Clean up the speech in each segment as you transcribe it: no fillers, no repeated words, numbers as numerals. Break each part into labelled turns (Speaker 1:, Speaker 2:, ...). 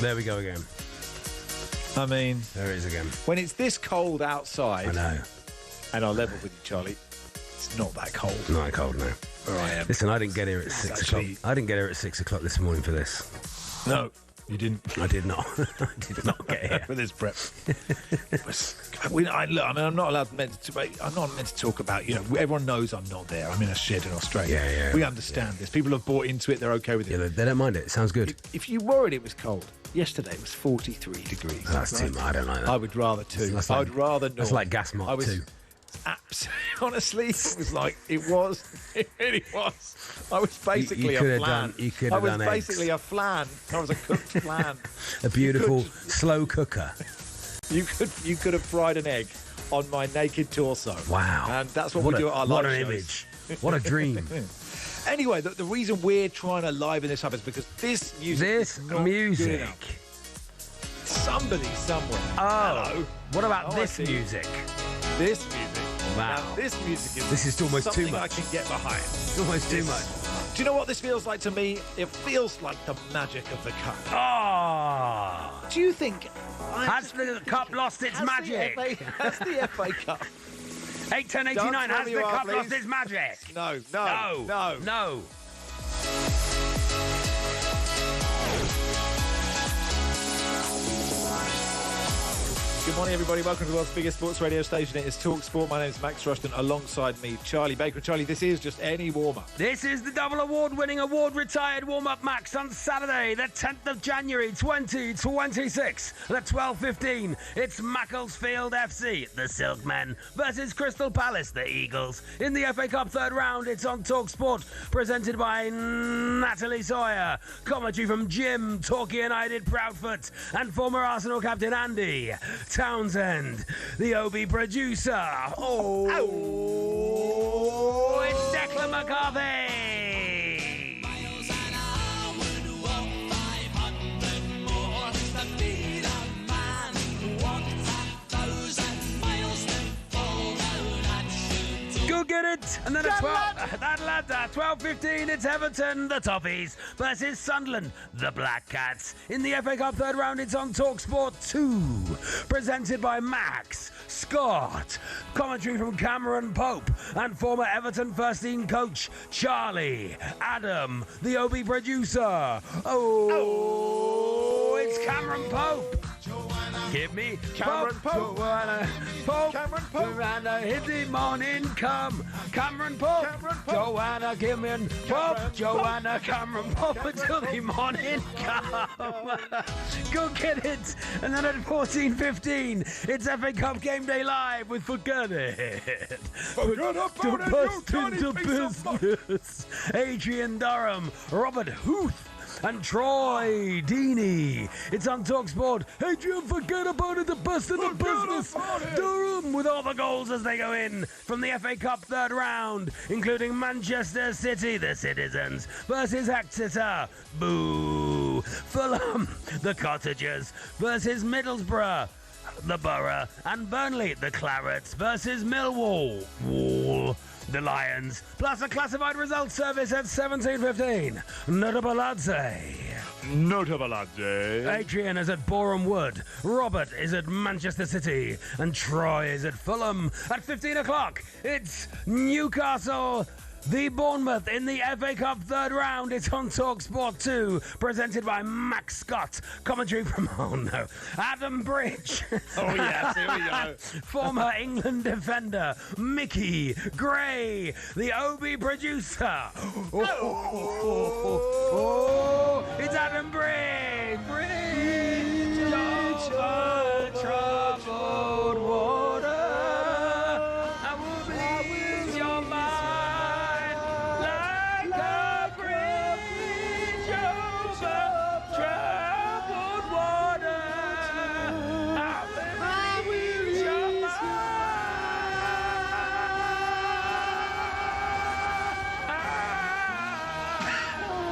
Speaker 1: There we go again.
Speaker 2: I mean,
Speaker 1: there it is again.
Speaker 2: When it's this cold outside,
Speaker 1: I know.
Speaker 2: And I'll level with you, Charlie, it's not that cold.
Speaker 1: Not that cold, no.
Speaker 2: Where I am.
Speaker 1: Listen, I didn't get here at 6 o'clock. I didn't get here at 6 o'clock this morning for this.
Speaker 2: No, you didn't.
Speaker 1: I did not. I did not get here
Speaker 2: for this prep. Look, I mean, I'm not meant to talk about. You know, everyone knows I'm not there. I'm in a shed in Australia.
Speaker 1: Yeah.
Speaker 2: We understand this. People have bought into it. They're okay with it.
Speaker 1: Yeah, they don't mind it. It sounds good.
Speaker 2: If you worried it was cold, yesterday it was 43 degrees.
Speaker 1: Oh, that's too much. I don't like that.
Speaker 2: I would rather too. I would rather not.
Speaker 1: That's like gas mark too.
Speaker 2: Absolutely, honestly, it was like it really was. I was basically a flan. I was basically a flan. I was a cooked flan.
Speaker 1: A beautiful slow cooker.
Speaker 2: You could have fried an egg on my naked torso.
Speaker 1: Wow.
Speaker 2: And that's what we do at our live shows.
Speaker 1: What an image. What a dream.
Speaker 2: Anyway, the reason we're trying to liven this up is because this music is not good enough. Somebody somewhere.
Speaker 1: Oh.
Speaker 2: Hello.
Speaker 1: What about this music?
Speaker 2: This music.
Speaker 1: Wow.
Speaker 2: Now, this music
Speaker 1: is almost too much.
Speaker 2: I can get behind.
Speaker 1: It's almost too much.
Speaker 2: Do you know what this feels like to me? It feels like the magic of the cup.
Speaker 1: Oh.
Speaker 2: Do you think...
Speaker 1: Has the cup lost its magic?
Speaker 2: Has the FA Cup...
Speaker 1: 8-10-89, has the cup lost its magic?
Speaker 2: No. Good morning, everybody. Welcome to the world's biggest sports radio station. It is talkSPORT. My name is Max Rushden. Alongside me, Charlie Baker. Charlie, this is just any warm-up.
Speaker 1: This is the double award-winning, award-retired warm-up, Max, on Saturday, the 10th of January, 2026. At 12:15, it's Macclesfield FC, the Silkmen, versus Crystal Palace, the Eagles. In the FA Cup third round, it's on talkSPORT, presented by Natalie Sawyer. Commentary from Jim, Torquay United Proudfoot, and former Arsenal captain Andy Townsend, the OB producer. It's Declan McCarthy. Go get it! And then at 12:15, it's Everton, the Toffees, versus Sunderland, the Black Cats. In the FA Cup third round, it's on talkSPORT 2, presented by Max Scott. Commentary from Cameron Pope and former Everton first team coach Charlie Adam, the OB producer. It's Cameron Pope. Give me
Speaker 2: Cameron Pope.
Speaker 1: Joanna Pope.
Speaker 2: Cameron Pope.
Speaker 1: Joanna, hit the morning come. Cameron Pope.
Speaker 2: Cameron Pope.
Speaker 1: Joanna, give me Pope. Joanna, Cameron Pope until the morning come. Go get it. And then at 14:15, it's FA Cup Game Day Live with Forget It.
Speaker 2: Forget about it,
Speaker 1: Bust
Speaker 2: you
Speaker 1: into
Speaker 2: tiny piece of
Speaker 1: business. Adrian Durham, Robert Huth, and Troy Deeney. It's on talkSPORT. Adrian, forget about it, the best in the business. Durham with all the goals as they go in from the FA Cup third round, including Manchester City, the Citizens, versus Exeter, boo. Fulham, the Cottagers, versus Middlesbrough, the Borough, and Burnley, the Clarets, versus Millwall, the Lions, plus a classified results service at 17:15. Notabalazze. Adrian is at Boreham Wood. Robert is at Manchester City. And Troy is at Fulham. At 15 o'clock, it's Newcastle the Bournemouth in the FA Cup third round. It's on talkSPORT 2, presented by Max Scott. Commentary from, Adam Bridge.
Speaker 2: Oh, yes, here we go.
Speaker 1: Former England defender Mickey Gray, the OB producer. It's Adam Bridge. Bridge over troubled water. I will be your mind like a bridge over troubled water. I will be your mind.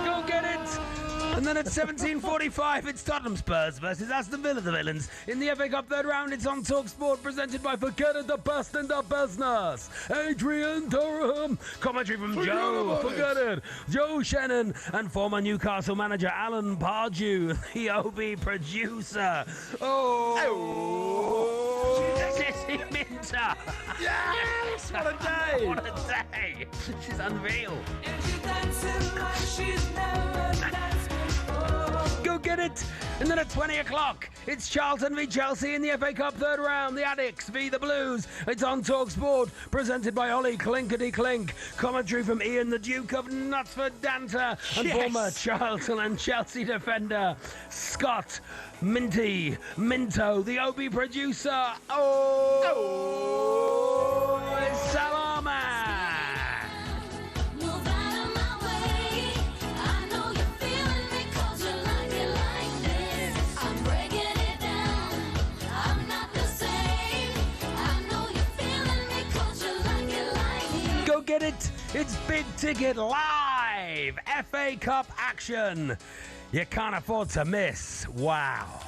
Speaker 1: Go get it. And then at 17:45, it's Tottenham Spurs versus Aston Villa, the Villains. In the FA Cup third round, it's on talkSPORT, presented by Forget It, the best in the business. Adrian Durham. Commentary from Forget It. Joe Shannon and former Newcastle manager Alan Pardew, the OB producer. Sissy Minter.
Speaker 2: Yes, what a day.
Speaker 1: What a day. She's unreal. Go get it! And then at 20 o'clock, it's Charlton v Chelsea in the FA Cup third round. The Addicts v the Blues. It's on talkSPORT, presented by Ollie Clinkety Clink. Commentary from Ian, the Duke of Knutsford Danter, and former Charlton and Chelsea defender Scott Minto, the OB producer. It's Salama. Get it? It's big ticket live FA Cup action. You can't afford to miss. Wow.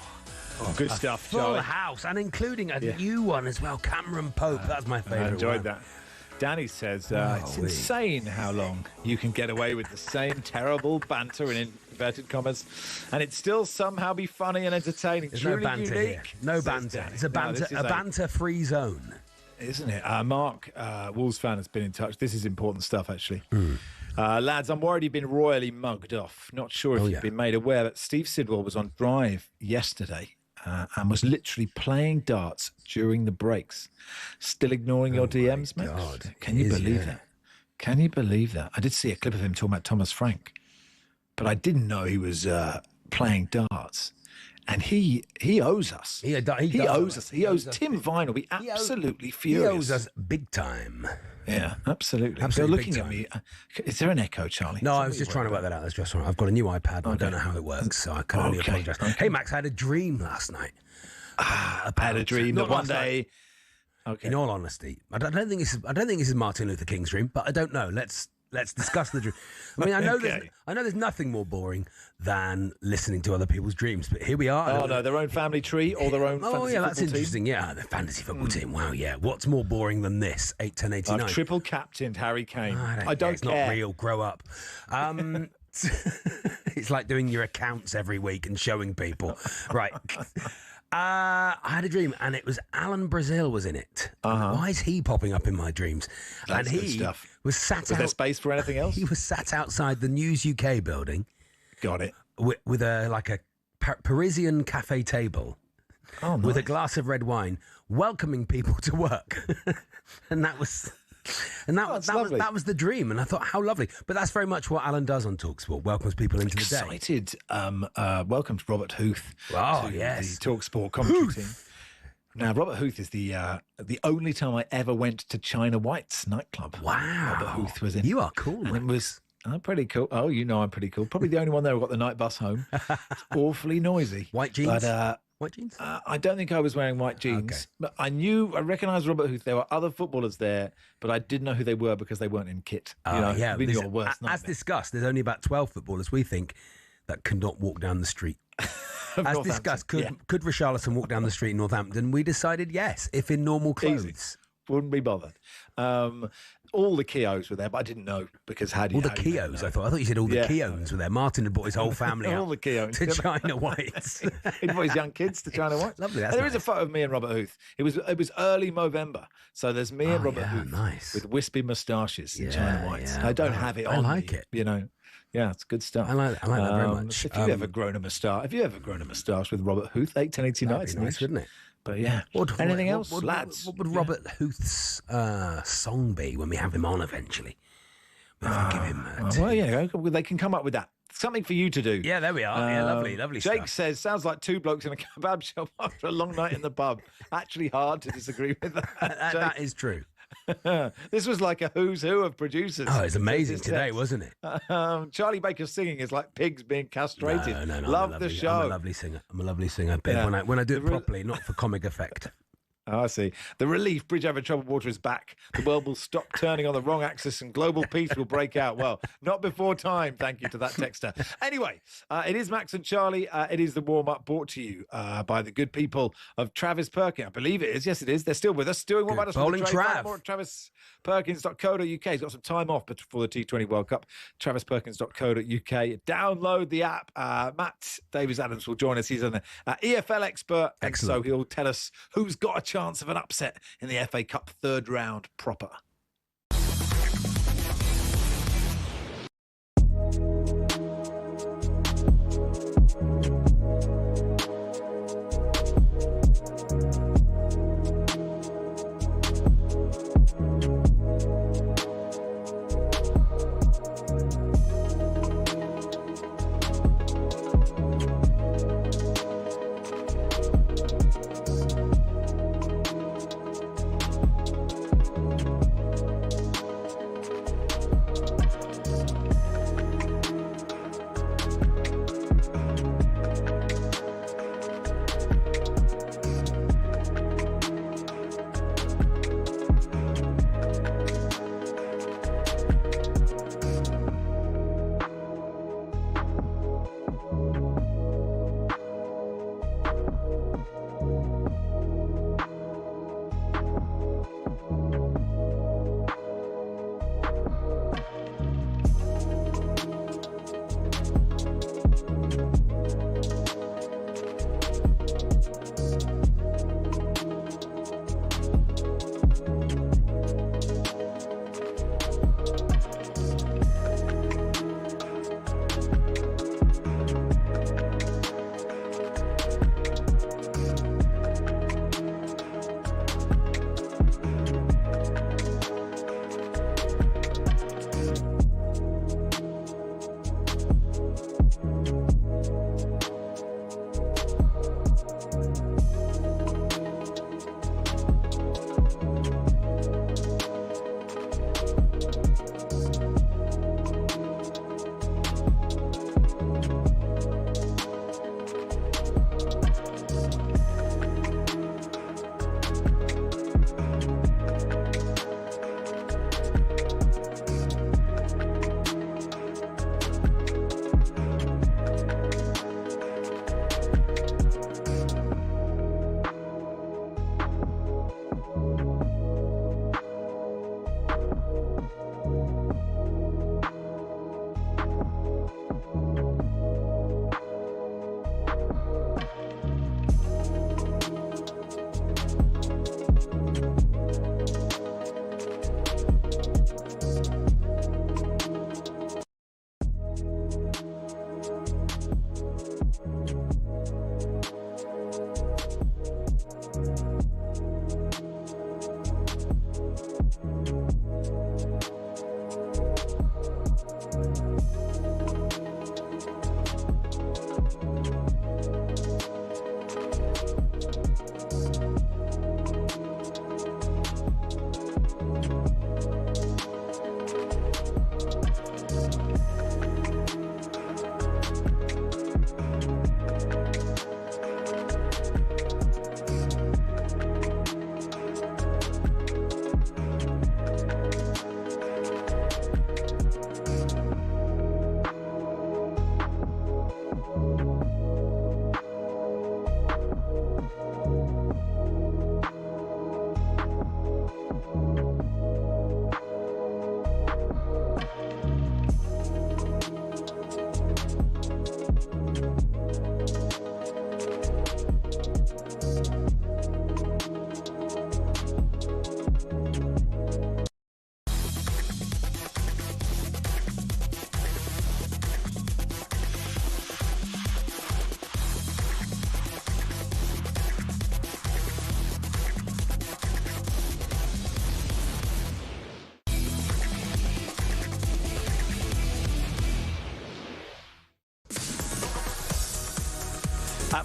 Speaker 2: Oh, good stuff,
Speaker 1: Full
Speaker 2: Charlie.
Speaker 1: house, and including a new one as well. Cameron Pope. That's my favourite.
Speaker 2: I enjoyed that. Danny says it's insane how long you can get away with the same terrible banter in inverted commas, and it still somehow be funny and entertaining.
Speaker 1: There's
Speaker 2: Truly
Speaker 1: no banter
Speaker 2: unique,
Speaker 1: here. No banter.
Speaker 2: Danny.
Speaker 1: It's a banter-free zone.
Speaker 2: Isn't it? Mark, Wolves fan, has been in touch. This is important stuff, actually. Lads, I'm worried you've been royally mugged off. Not sure if you've been made aware that Steve Sidwell was on Drive yesterday and was literally playing darts during the breaks. Still ignoring your DMs, Max?
Speaker 1: God,
Speaker 2: Can you believe that? Can you believe that? I did see a clip of him talking about Thomas Frank, but I didn't know he was playing darts. And he owes us. He owes us. He owes Tim Vine will be absolutely furious.
Speaker 1: He owes us big time.
Speaker 2: Yeah, absolutely. You're looking at me. Is there an echo, Charlie?
Speaker 1: No, I was just trying to work that out. That's just right. I've got a new iPad. And I don't know how it works, so I can only apologise. Okay. Hey, Max, I had a dream last night.
Speaker 2: I had a dream that one day.
Speaker 1: Okay. In all honesty, I don't think this is Martin Luther King's dream, but I don't know. Let's discuss the dream. I mean, I know there's nothing more boring than listening to other people's dreams, but here we are.
Speaker 2: Oh no, their own family tree or their own. Fantasy
Speaker 1: that's
Speaker 2: football
Speaker 1: interesting.
Speaker 2: Team?
Speaker 1: Yeah, the fantasy football team. Wow, yeah. What's more boring than this? 8, 10, 89.
Speaker 2: I've triple captained Harry Kane. I don't
Speaker 1: it's
Speaker 2: care.
Speaker 1: Not real. Grow up. It's like doing your accounts every week and showing people. Right. I had a dream, and it was Alan Brazil was in it. Why is he popping up in my dreams?
Speaker 2: That's
Speaker 1: and
Speaker 2: good
Speaker 1: he
Speaker 2: stuff.
Speaker 1: was sat.
Speaker 2: Was there space for anything else?
Speaker 1: He was sat outside the News UK building.
Speaker 2: Got it.
Speaker 1: With a Parisian cafe table.
Speaker 2: Oh, nice.
Speaker 1: With a glass of red wine, welcoming people to work, and that was the dream. And I thought, how lovely. But that's very much what Alan does on talkSPORT. Welcomes people into the day.
Speaker 2: Excited. Welcomed Robert Huth.
Speaker 1: Oh,
Speaker 2: to
Speaker 1: yes.
Speaker 2: the talkSPORT commentary team. Now, Robert Huth is the only time I ever went to China White's nightclub.
Speaker 1: Wow.
Speaker 2: Robert Huth was in.
Speaker 1: You are cool,
Speaker 2: and it was pretty cool. Oh, you know I'm pretty cool. Probably the only one there who got the night bus home. It's awfully noisy.
Speaker 1: White jeans?
Speaker 2: But,
Speaker 1: white jeans?
Speaker 2: I don't think I was wearing white jeans. Okay. But I recognised Robert Huth. There were other footballers there, but I didn't know who they were because they weren't in kit.
Speaker 1: Yeah.
Speaker 2: Your worst nightmare.
Speaker 1: As discussed, there's only about 12 footballers we think that cannot walk down the street. As discussed, could Richarlison walk down the street in Northampton? We decided yes, if in normal clothes.
Speaker 2: Easy. Wouldn't be bothered. All the Keoghs were there, but I didn't know because
Speaker 1: all the Keoghs. I thought you said all the Keoghs were there. Martin had brought his whole family
Speaker 2: all the Keoghs
Speaker 1: to China White's.
Speaker 2: He brought his young kids to China White's.
Speaker 1: Lovely.
Speaker 2: There is a photo of me and Robert Huth. It was early November, so there's me and Robert Huth with wispy moustaches in China White's. I don't have it on.
Speaker 1: I like
Speaker 2: me,
Speaker 1: it.
Speaker 2: Yeah, it's good stuff.
Speaker 1: I like that very much.
Speaker 2: If you've ever grown a moustache with Robert Huth, 81089,
Speaker 1: that'd be nice, wouldn't it?
Speaker 2: But yeah, anything else, lads?
Speaker 1: What would Robert Huth's song be when we have him on eventually? If I give him
Speaker 2: they can come up with that. Something for you to do.
Speaker 1: Yeah, there we are. Lovely
Speaker 2: Jake
Speaker 1: stuff.
Speaker 2: says, sounds like two blokes in a kebab shop after a long night in the pub. Actually hard to disagree with that.
Speaker 1: That is true.
Speaker 2: This was like a who's who of producers.
Speaker 1: Oh, it's amazing today, wasn't it?
Speaker 2: Charlie Baker's singing is like pigs being castrated.
Speaker 1: No,
Speaker 2: Love the show.
Speaker 1: I'm a lovely singer. Ben, when I do it properly, not for comic effect.
Speaker 2: Oh, I see. The relief, Bridge over troubled water is back. The world will stop turning on the wrong axis and global peace will break out. Well, not before time. Thank you to that texter. Anyway, it is Max and Charlie. It is the warm-up brought to you by the good people of Travis Perkins. I believe it is. Yes, it is. They're still with us. Doing what about us?
Speaker 1: Bowling Trav.
Speaker 2: More at travisperkins.co.uk. He's got some time off before the T20 World Cup. travisperkins.co.uk. Download the app. Matt Davies-Adams will join us. He's an EFL expert.
Speaker 1: Excellent.
Speaker 2: So he'll tell us who's got a chance of an upset in the FA Cup third round proper.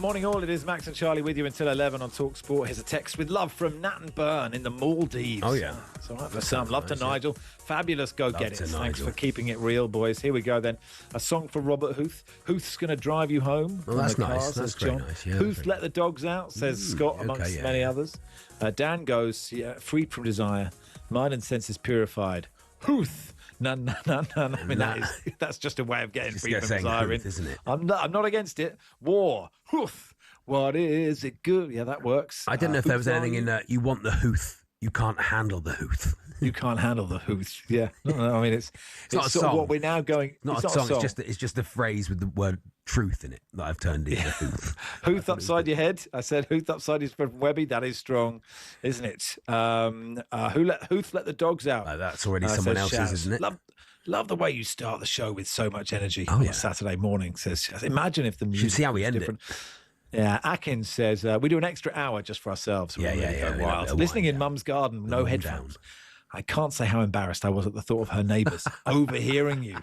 Speaker 2: Morning all, it is Max and Charlie with you until 11 on talkSPORT. Here's a text with love from Nat and Byrne in the Maldives.
Speaker 1: Oh, yeah.
Speaker 2: It's all right for some. Love to Nigel. Fabulous, go get it. Thanks for keeping it real, boys. Here we go then. A song for Robert Huth. Huth's going to drive you home.
Speaker 1: Well, that's nice. That's very nice. Yeah,
Speaker 2: Huth let the dogs out, says Scott, amongst many others. Dan goes, freed from desire, mind and senses purified. Huth. No. I mean, that's just a way of getting free from desire in,
Speaker 1: isn't it?
Speaker 2: I'm not against it. War. Huth. What is it good? Yeah, that works.
Speaker 1: I didn't know if there was anything in that. You want the Huth. You can't handle the Huth.
Speaker 2: You can't handle the Huth. Yeah. No, I mean, it's
Speaker 1: not a
Speaker 2: sort
Speaker 1: song.
Speaker 2: Of what we're now going.
Speaker 1: Not a song. It's just a phrase with the word truth in it that I've turned into Huth.
Speaker 2: Huth upside your head. I said Huth upside his from Webby. That is strong, isn't it? Huth let the dogs out.
Speaker 1: That's already someone else's, isn't it?
Speaker 2: Love the way you start the show with so much energy on a Saturday morning. Says, imagine if the music.
Speaker 1: Should see how we end
Speaker 2: it. Yeah, Atkins says we do an extra hour just for ourselves. Wild. Listening in Mum's garden, no headphones. I can't say how embarrassed I was at the thought of her neighbours overhearing you.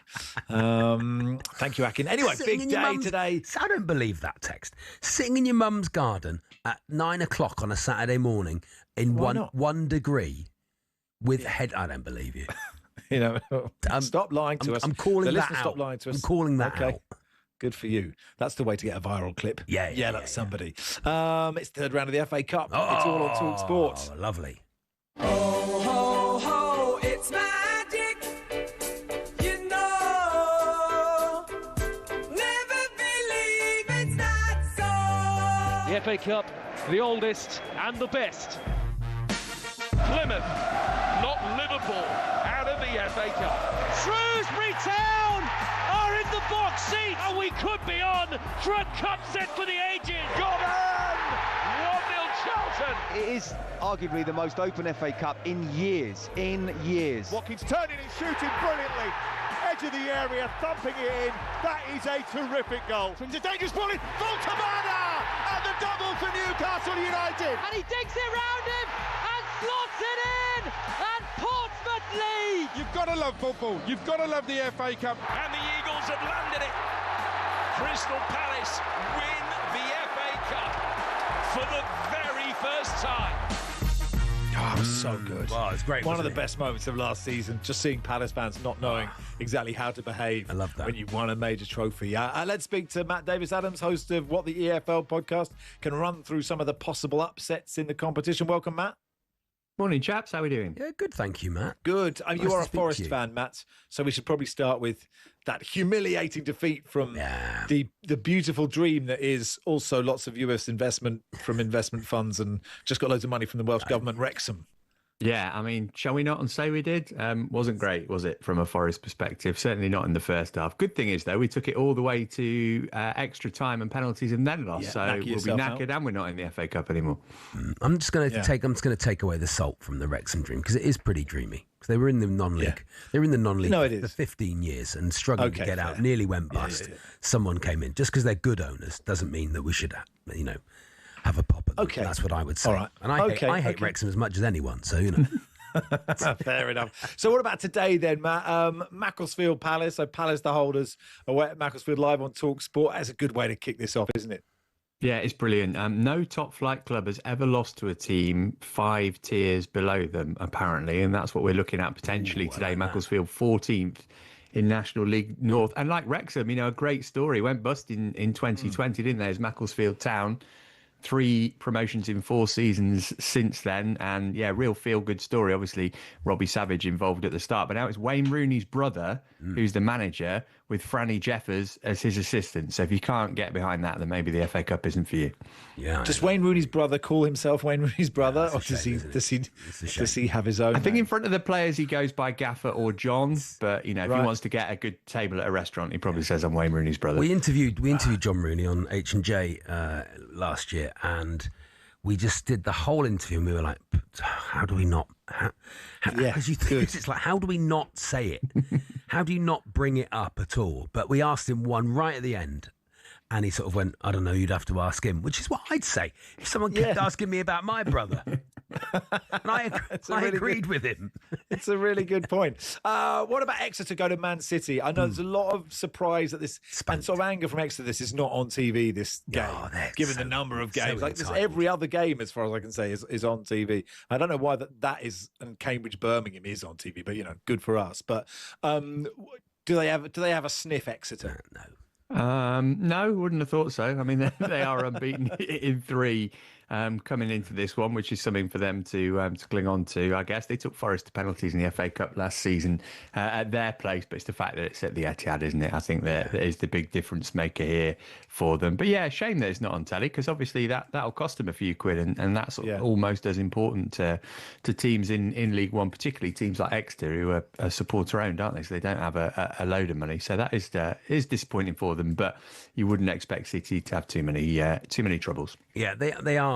Speaker 2: Thank you, Akin. Anyway, big day today.
Speaker 1: I don't believe that text. Sitting in your mum's garden at 9 o'clock on a Saturday morning in 1 degree with head. I don't believe you.
Speaker 2: You know, stop lying to us.
Speaker 1: I'm calling that out.
Speaker 2: Stop lying to us.
Speaker 1: I'm calling that out.
Speaker 2: Good for you. That's the way to get a viral clip.
Speaker 1: Yeah,
Speaker 2: that's somebody. It's third round of the FA Cup. It's all on talkSPORT.
Speaker 1: Oh, lovely.
Speaker 3: Ho, ho, ho, it's magic, you know. Never believe it's not so.
Speaker 4: The FA Cup, the oldest and the best. Plymouth, not Liverpool, out of the FA Cup. Shrewsbury Town are in the box seat, and we could be on for a cup set for the ages. Got on! 1-0 Charlton.
Speaker 5: It is arguably the most open FA Cup in years.
Speaker 6: Watkins turning and shooting brilliantly. Edge of the area, thumping it in. That is a terrific goal. Swings a dangerous ball in. Voltamana! And the double for Newcastle United.
Speaker 7: And he digs it round him and slots it in. And Portsmouth lead.
Speaker 6: You've got to love football. You've got to love the FA Cup.
Speaker 4: And the Eagles have landed it. Crystal Palace win the FA Cup for the very first time.
Speaker 2: Oh, it was so good.
Speaker 1: Wow, it's great.
Speaker 2: One of the best moments of last season, just seeing Palace fans not knowing exactly how to behave.
Speaker 1: I love that.
Speaker 2: When you won a major trophy. Let's speak to Matt Davis-Adams, host of What the EFL podcast, can run through some of the possible upsets in the competition. Welcome, Matt.
Speaker 8: Morning, chaps. How are we doing?
Speaker 1: Yeah, good. Thank you, Matt.
Speaker 2: Good. You are a Forest
Speaker 1: you.
Speaker 2: fan, Matt, so we should probably start with that humiliating defeat from the beautiful dream that is also lots of US investment from investment funds and just got loads of money from the Welsh government, Wrexham.
Speaker 8: Yeah, I mean, shall we not and say we did? Wasn't great, was it, from a Forest perspective? Certainly not in the first half. Good thing is, though, we took it all the way to extra time and penalties and then lost. So we'll be knackered and we're not in the FA Cup anymore.
Speaker 1: I'm just going to take away the salt from the Wrexham dream because it is pretty dreamy. Because they were in the non-league. Yeah. They were in the non-league for 15 years and struggling to get out. Nearly went bust. Someone came in. Just because they're good owners doesn't mean that we should, have a pop at them.
Speaker 2: Okay.
Speaker 1: That's what I would say.
Speaker 2: All right.
Speaker 1: And I hate Wrexham as much as anyone, so, you know.
Speaker 2: Fair enough. So what about today then, Matt? Macclesfield Palace. So Palace, the holders, away at Macclesfield, live on talkSPORT. That's a good way to kick this off, isn't it?
Speaker 8: Yeah, it's brilliant. No top flight club has ever lost to a team 5 tiers below them, apparently. And that's what we're looking at potentially today. Macclesfield 14th in National League North. And like Wrexham, a great story. Went bust in 2020, didn't they? As Macclesfield Town. 3 promotions in 4 seasons since then. And yeah, real feel-good story. Obviously, Robbie Savage involved at the start. But now it's Wayne Rooney's brother, who's the manager, with Franny Jeffers as his assistant. So if you can't get behind that, then maybe the FA Cup isn't for you.
Speaker 1: Yeah.
Speaker 2: Does Wayne Rooney's brother call himself Wayne Rooney's brother? Or does he have his own?
Speaker 8: I think in front of the players he goes by Gaffer or John. But, if he wants to get a good table at a restaurant, he probably says I'm Wayne Rooney's brother.
Speaker 1: We interviewed John Rooney on H&J last year, and we just did the whole interview, and we were like, how do we not? Because you think it's like, how do we not say it? How do you not bring it up at all? But we asked him one right at the end, and he sort of went, I don't know, you'd have to ask him, which is what I'd say if someone kept asking me about my brother. And I agreed with him.
Speaker 2: It's a really good point. What about Exeter go to Man City? I know there's a lot of surprise that this and sort of anger from Exeter. This is not on TV, this game, given the number of games. Like this, every other game, as far as I can say, is on TV. I don't know why that is, and Cambridge Birmingham is on TV, but good for us. But do they have a sniff, Exeter?
Speaker 8: No, wouldn't have thought so. I mean, they are unbeaten in 3 coming into this one, which is something for them to cling on to. I guess they took Forest to penalties in the FA Cup last season at their place, but it's the fact that it's at the Etihad, isn't it? I think that is the big difference maker here for them. But yeah, shame that it's not on telly, because obviously that'll cost them a few quid, and that's almost as important to teams in League One, particularly teams like Exeter, who are supporter owned, aren't they? So they don't have a load of money. So that is disappointing for them. But you wouldn't expect City to have too many troubles.
Speaker 1: Yeah, they are.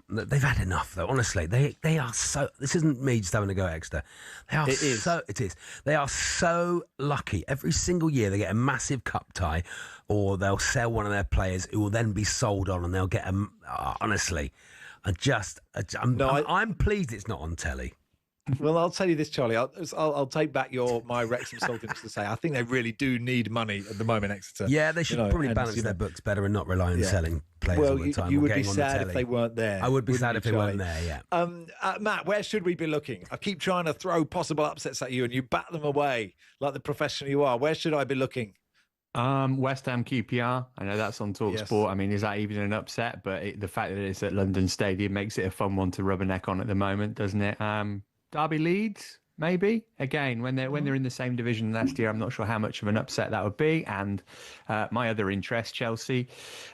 Speaker 1: They've had enough, though. Honestly, they are so. This isn't me just having to go Exeter. They are. It is. They are so lucky. Every single year they get a massive cup tie, or they'll sell one of their players who will then be sold on, and they'll get a. Honestly, I'm pleased it's not on telly.
Speaker 2: Well, I'll tell you this, Charlie. I'll take back my Wrexham saltiness to say I think they really do need money at the moment, Exeter.
Speaker 1: Yeah, they should probably balance their books better and not rely on selling players all the time.
Speaker 2: You would be sad if they weren't there.
Speaker 1: I would be sad if they weren't there, yeah.
Speaker 2: Matt, where should we be looking? I keep trying to throw possible upsets at you, and you bat them away like the professional you are. Where should I be looking?
Speaker 8: West Ham QPR. I know that's on talkSPORT. Yes. I mean, is that even an upset? But the fact that it's at London Stadium makes it a fun one to rub a neck on at the moment, doesn't it? Derby Leeds, maybe. Again, when they're in the same division last year, I'm not sure how much of an upset that would be. And my other interest, Chelsea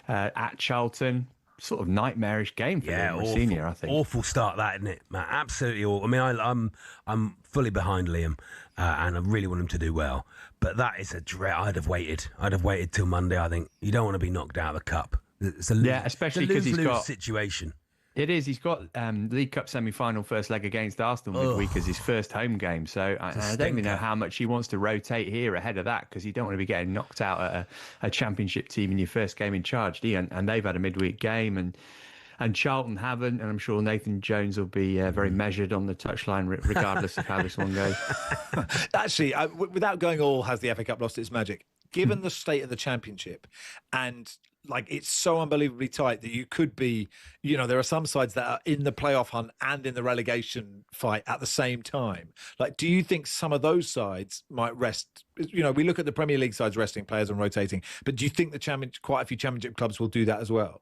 Speaker 8: at Charlton. Sort of nightmarish game for them, senior, I think.
Speaker 1: Awful start, that, isn't it, Matt? Absolutely awful. I mean, I'm fully behind Liam, and I really want him to do well. But that is a dread. I'd have waited till Monday. I think you don't want to be knocked out of the cup. It's
Speaker 8: especially because he's got
Speaker 1: situation.
Speaker 8: It is. He's got League Cup semi-final first leg against Arsenal midweek as his first home game. So I don't really know how much he wants to rotate here ahead of that, because you don't want to be getting knocked out at a championship team in your first game in charge, do you? And they've had a midweek game, and Charlton haven't. And I'm sure Nathan Jones will be very measured on the touchline, regardless of how this one goes.
Speaker 2: Actually, without going all, has the FA Cup lost its magic? Given the state of the championship, and it's so unbelievably tight that you could be, there are some sides that are in the playoff hunt and in the relegation fight at the same time. Do you think some of those sides might rest? We look at the Premier League sides resting players and rotating, but do you think quite a few championship clubs will do that as well?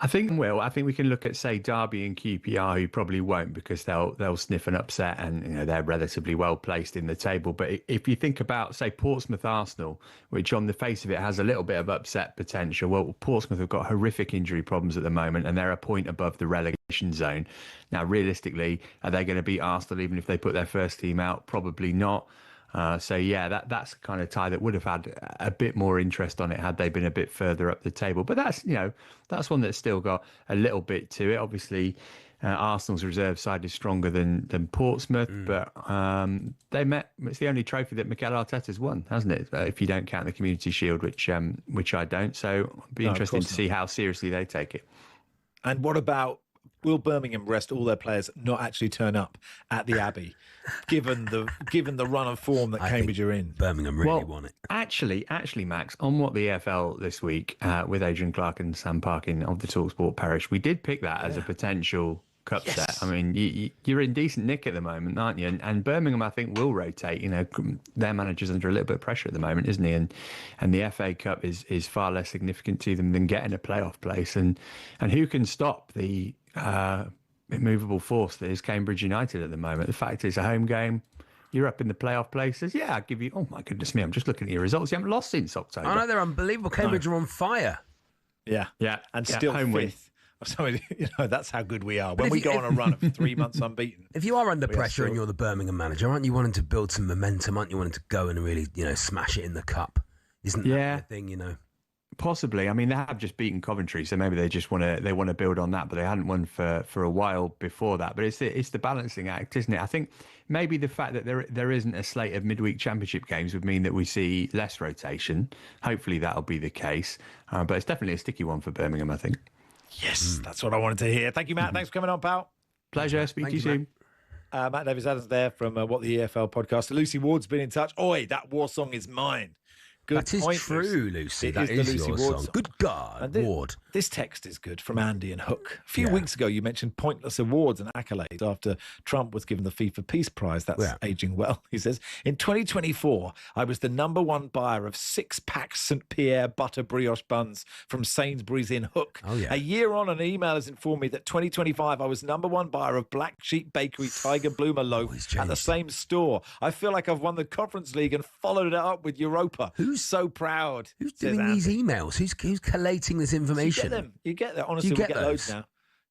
Speaker 8: I think we can look at, say, Derby and QPR, who probably won't, because they'll sniff an upset, and they're relatively well placed in the table. But if you think about, say, Portsmouth Arsenal, which on the face of it has a little bit of upset potential, well, Portsmouth have got horrific injury problems at the moment, and they're a point above the relegation zone. Now, realistically, are they going to beat Arsenal even if they put their first team out? Probably not. That's the kind of tie that would have had a bit more interest on it had they been a bit further up the table. But that's one that's still got a little bit to it. Obviously, Arsenal's reserve side is stronger than Portsmouth, but it's the only trophy that Mikel Arteta's won, hasn't it? If you don't count the Community Shield, which I don't. So it'll be interesting to see how seriously they take it.
Speaker 2: And what about, will Birmingham rest all their players, not actually turn up at the Abbey, given the run of form that Cambridge are in?
Speaker 1: Birmingham really want it.
Speaker 8: Actually, Max, on What the EFL this week with Adrian Clark and Sam Parkin of the talkSPORT Parish, we did pick that as a potential cup set. I mean, you're in decent nick at the moment, aren't you? And Birmingham, I think, will rotate. You know, their manager's under a little bit of pressure at the moment, isn't he? And the FA Cup is far less significant to them than getting a playoff place. And who can stop the immovable force that is Cambridge United at the moment? The fact is, a home game, you're up in the playoff places. Yeah, I'll give you. Oh my goodness me! I'm just looking at your results. You haven't lost since October.
Speaker 1: I know, they're unbelievable. Cambridge are on fire.
Speaker 2: Yeah, and still
Speaker 8: home
Speaker 2: fifth. So, that's how good we are. When we go on a run of 3 months unbeaten.
Speaker 1: If you are under pressure and you're the Birmingham manager, aren't you wanting to build some momentum? Aren't you wanting to go and really, smash it in the cup? Isn't that the thing,
Speaker 8: Possibly. I mean, they have just beaten Coventry, so maybe they just want to build on that, but they hadn't won for a while before that. But it's the balancing act, isn't it? I think maybe the fact that there isn't a slate of midweek championship games would mean that we see less rotation. Hopefully that'll be the case. But it's definitely a sticky one for Birmingham, I think.
Speaker 2: Yes, that's what I wanted to hear. Thank you, Matt. Thanks for coming on, pal.
Speaker 8: Pleasure. Speak to you soon.
Speaker 2: Matt Davis-Adams there from What the EFL podcast. Lucy Ward's been in touch. Oi, that war song is mine. Good
Speaker 1: that is
Speaker 2: point,
Speaker 1: true, Lucy. That is
Speaker 2: Lucy
Speaker 1: your
Speaker 2: Ward
Speaker 1: song. Good God, Ward.
Speaker 2: This text is good from Andy and Hook. A few weeks ago, you mentioned pointless awards and accolades after Trump was given the FIFA Peace Prize. That's aging well, he says. In 2024, I was the #1 buyer of 6-pack St. Pierre butter brioche buns from Sainsbury's in Hook.
Speaker 1: Oh, yeah.
Speaker 2: A year on, an email has informed me that 2025, I was #1 buyer of Black Sheep Bakery Tiger Bloomer loaf at the same store. I feel like I've won the Conference League and followed it up with Europa. Who's so proud?
Speaker 1: Who's doing these emails? Who's collating this information?
Speaker 2: You get them. Honestly, we get loads now.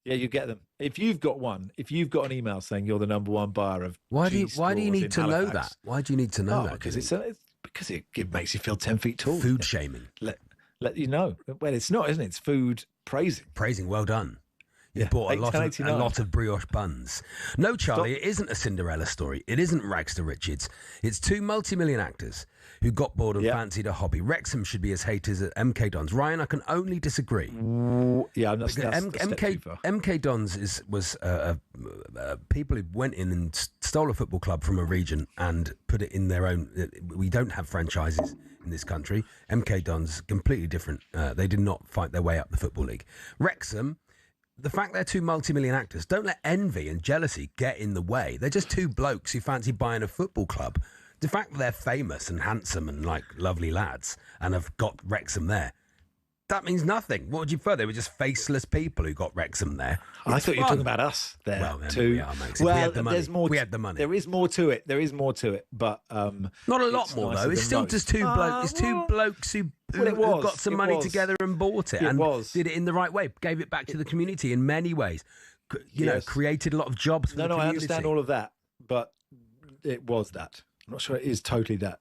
Speaker 2: Yeah, you get them. If you've got an email saying you're the #1 buyer of
Speaker 1: why do you need to know that? Why do you need to know that?
Speaker 2: Because because it makes you feel 10 feet tall.
Speaker 1: Food shaming.
Speaker 2: Let you know. Well, it's not, isn't it? It's food praising.
Speaker 1: Praising. Well done. You bought a lot of brioche buns. No, Charlie, it isn't a Cinderella story. It isn't rags to riches. It's 2 multi-million actors who got bored and fancied a hobby. Wrexham should be as hated as MK Dons. Ryan, I can only disagree.
Speaker 2: Yeah, I'm not.
Speaker 1: MK Dons was people who went in and stole a football club from a region and put it in their own. We don't have franchises in this country. MK Dons, completely different. They did not fight their way up the Football League. Wrexham, the fact they're 2 multi-million actors, don't let envy and jealousy get in the way. They're just 2 blokes who fancy buying a football club. The fact that they're famous and handsome and like lovely lads and have got Wrexham there, that means nothing. What would you prefer? They were just faceless people who got Wrexham there.
Speaker 2: I thought you were talking about us there too.
Speaker 1: Well, there's more. We had the money.
Speaker 2: There is more to it. But
Speaker 1: not a lot more though. It's still just 2 blokes. It's 2 blokes who got some money together and bought it and did it in the right way. Gave it back to the community in many ways. Created a lot of jobs for the community.
Speaker 2: I understand all of that, but it was that. I'm not sure it is totally that.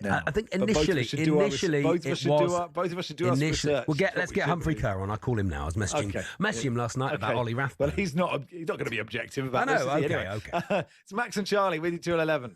Speaker 2: Now.
Speaker 1: I think initially it was.
Speaker 2: Both of us should do our research.
Speaker 1: Let's get Humphrey Kerr on. I call him now. I was messaging him last night about Ollie Rathbone.
Speaker 2: Well, he's not going to be objective about this.
Speaker 1: I know. Okay.
Speaker 2: It's Max and Charlie with you till 11.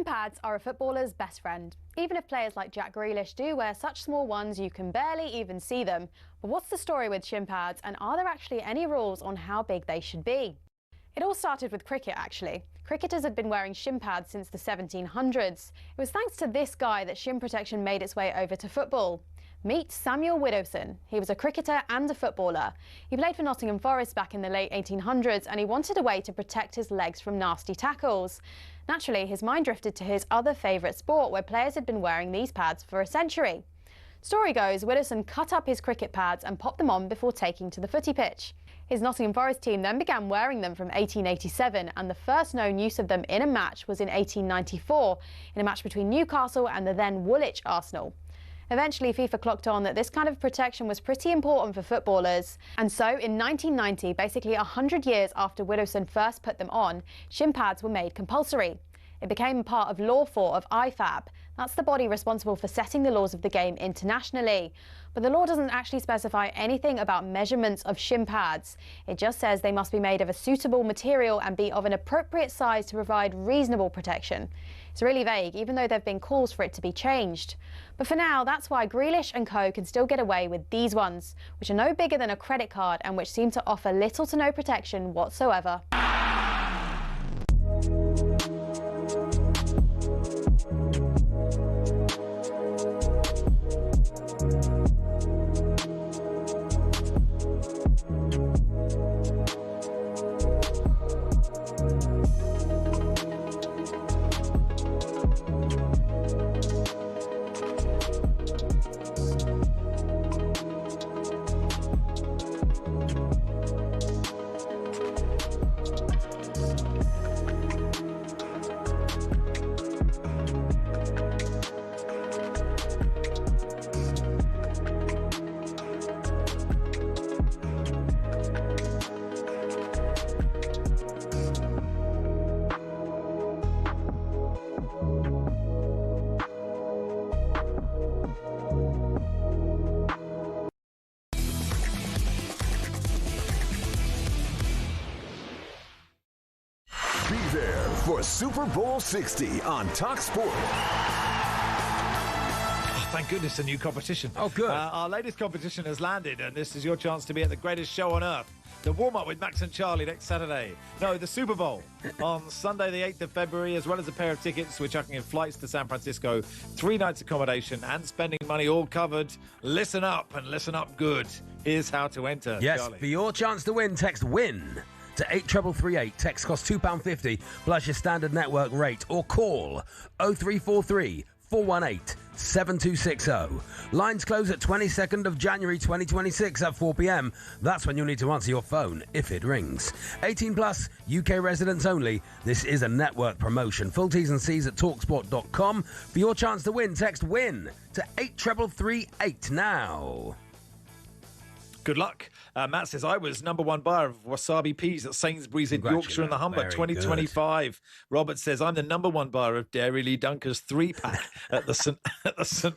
Speaker 9: Shin pads are a footballer's best friend. Even if players like Jack Grealish do wear such small ones you can barely even see them. But what's the story with shin pads, and are there actually any rules on how big they should be? It all started with cricket, actually. Cricketers had been wearing shin pads since the 1700s. It was thanks to this guy that shin protection made its way over to football. Meet Samuel Widdowson. He was a cricketer and a footballer. He played for Nottingham Forest back in the late 1800s, and he wanted a way to protect his legs from nasty tackles. Naturally, his mind drifted to his other favourite sport, where players had been wearing these pads for a century. Story goes, Widdowson cut up his cricket pads and popped them on before taking to the footy pitch. His Nottingham Forest team then began wearing them from 1887, and the first known use of them in a match was in 1894, in a match between Newcastle and the then Woolwich Arsenal. Eventually, FIFA clocked on that this kind of protection was pretty important for footballers. And so, in 1990, basically 100 years after Widdowson first put them on, shin pads were made compulsory. It became part of Law 4 of IFAB. That's the body responsible for setting the laws of the game internationally. But the law doesn't actually specify anything about measurements of shin pads. It just says they must be made of a suitable material and be of an appropriate size to provide reasonable protection. It's really vague, even though there have been calls for it to be changed. But for now, that's why Grealish and co can still get away with these ones, which are no bigger than a credit card and which seem to offer little to no protection whatsoever.
Speaker 10: Be there for Super Bowl 60 on talkSPORT.
Speaker 2: Oh, thank goodness, a new competition.
Speaker 1: Oh, good.
Speaker 2: Our latest competition has landed, and this is your chance to be at the greatest show on earth. The warm-up with Max and Charlie next Saturday. No, the Super Bowl on Sunday, the 8th of February, as well as a pair of tickets, which chucking in flights to San Francisco, 3 nights accommodation, and spending money all covered. Listen up, and listen up good. Here's how to enter.
Speaker 1: Yes,
Speaker 2: Charlie.
Speaker 1: for your chance to win, text WIN to 83338. Text costs £2.50 plus your standard network rate, or call 0343 418 7260. Lines close at 22nd of January 2026 at 4 p.m. That's when you'll need to answer your phone if it rings. 18 plus, UK residents only. This is a network promotion. Full T's and C's at talksport.com. For your chance to win, text WIN to 83338 now.
Speaker 2: Good luck. Matt says, I was number one buyer of wasabi peas at Sainsbury's in Yorkshire and the Humber 2025. Good. Robert says, I'm the number one buyer of Dairy Lee Dunker's 3-pack at the St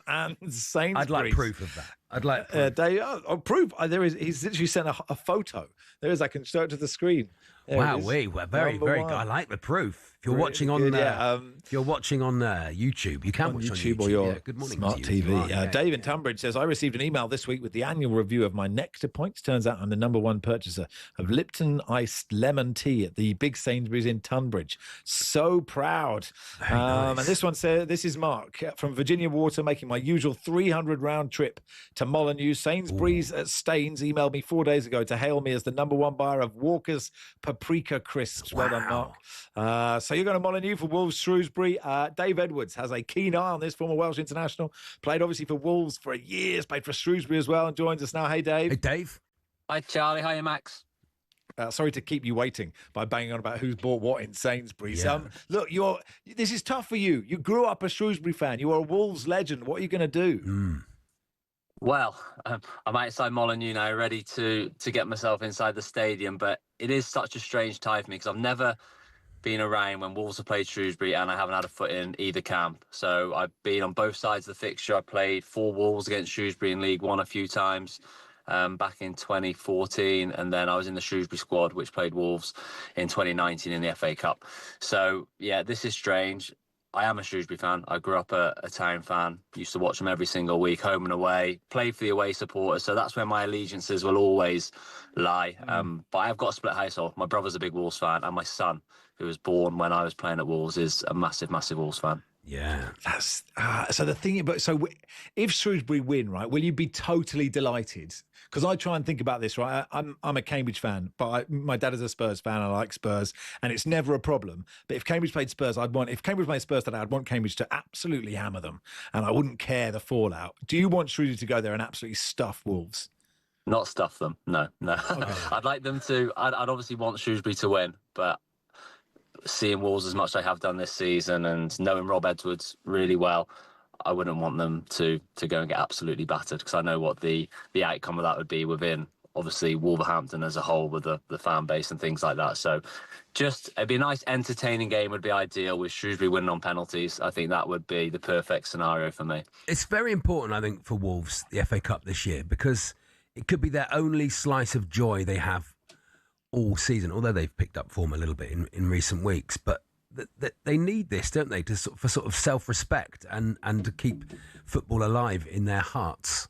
Speaker 2: Anne's Sainsbury's.
Speaker 1: I'd like proof of that. I'd like proof.
Speaker 2: Dave, proof. There is. He's literally sent a photo. There is. I can show it to the screen.
Speaker 1: Wow, we're very good. I like the proof. If you're watching on, if you're watching on YouTube, you can watch
Speaker 2: YouTube
Speaker 1: on
Speaker 2: or your
Speaker 1: Good morning
Speaker 2: smart TV. Dave in Tunbridge says, I received an email this week with the annual review of my Nectar points. Turns out I'm the number one purchaser of Lipton iced lemon tea at the big Sainsbury's in Tunbridge. So proud. Nice. And this one says, this is Mark from Virginia Water, making my usual 300 round trip to Molyneux. Sainsbury's at Staines emailed me 4 days ago to hail me as the number one buyer of Walker's Paprika Crisps. Well done, Mark. So you're going to Molyneux for Wolves Shrewsbury. Dave Edwards has a keen eye on this, former Welsh international. Played obviously for Wolves for years, played for Shrewsbury as well, and joins us now. Hey, Dave.
Speaker 1: Hey, Dave.
Speaker 11: Hi, Charlie. Hi, Max.
Speaker 2: Sorry to keep you waiting by banging on about who's bought what in Sainsbury's.
Speaker 1: Yeah.
Speaker 2: Look, this is tough for you. You grew up a Shrewsbury fan. You are a Wolves legend. What are you going to do?
Speaker 11: Well, I'm outside Molyneux now, ready to get myself inside the stadium, but it is such a strange time for me because I've never been around when Wolves have played Shrewsbury and I haven't had a foot in either camp. So I've been on both sides of the fixture. I played for Wolves against Shrewsbury in League One a few times back in 2014, and then I was in the Shrewsbury squad, which played Wolves in 2019 in the FA Cup. So, yeah, this is strange. I am a Shrewsbury fan. I grew up a Town fan. Used to watch them every single week, home and away. Played for the away supporters, so that's where my allegiances will always lie. But I've got a split household. My brother's a big Wolves fan, and my son, who was born when I was playing at Wolves, is a massive, massive Wolves fan.
Speaker 1: Yeah,
Speaker 2: that's so the thing. But so if Shrewsbury win, right, will you be totally delighted? Because I try and think about this, right? I'm a Cambridge fan, but my dad is a Spurs fan. I like Spurs, and it's never a problem. But if Cambridge played Spurs, if Cambridge played Spurs today, I'd want Cambridge to absolutely hammer them, and I wouldn't care the fallout. Do you want Shrewsbury to go there and absolutely stuff Wolves?
Speaker 11: Not stuff them. No. Okay. I'd like them to. I'd obviously want Shrewsbury to win, but seeing Wolves as much as I have done this season and knowing Rob Edwards really well, I wouldn't want them to go and get absolutely battered, because I know what the outcome of that would be within, obviously, Wolverhampton as a whole, with the fan base and things like that. So it'd be a nice, entertaining game would be ideal, with Shrewsbury winning on penalties. I think that would be the perfect scenario for me.
Speaker 1: It's very important, I think, for Wolves, the FA Cup this year, because it could be their only slice of joy they have all season, although they've picked up form a little bit in recent weeks. But they need this, don't they, for sort of self-respect and to keep football alive in their hearts.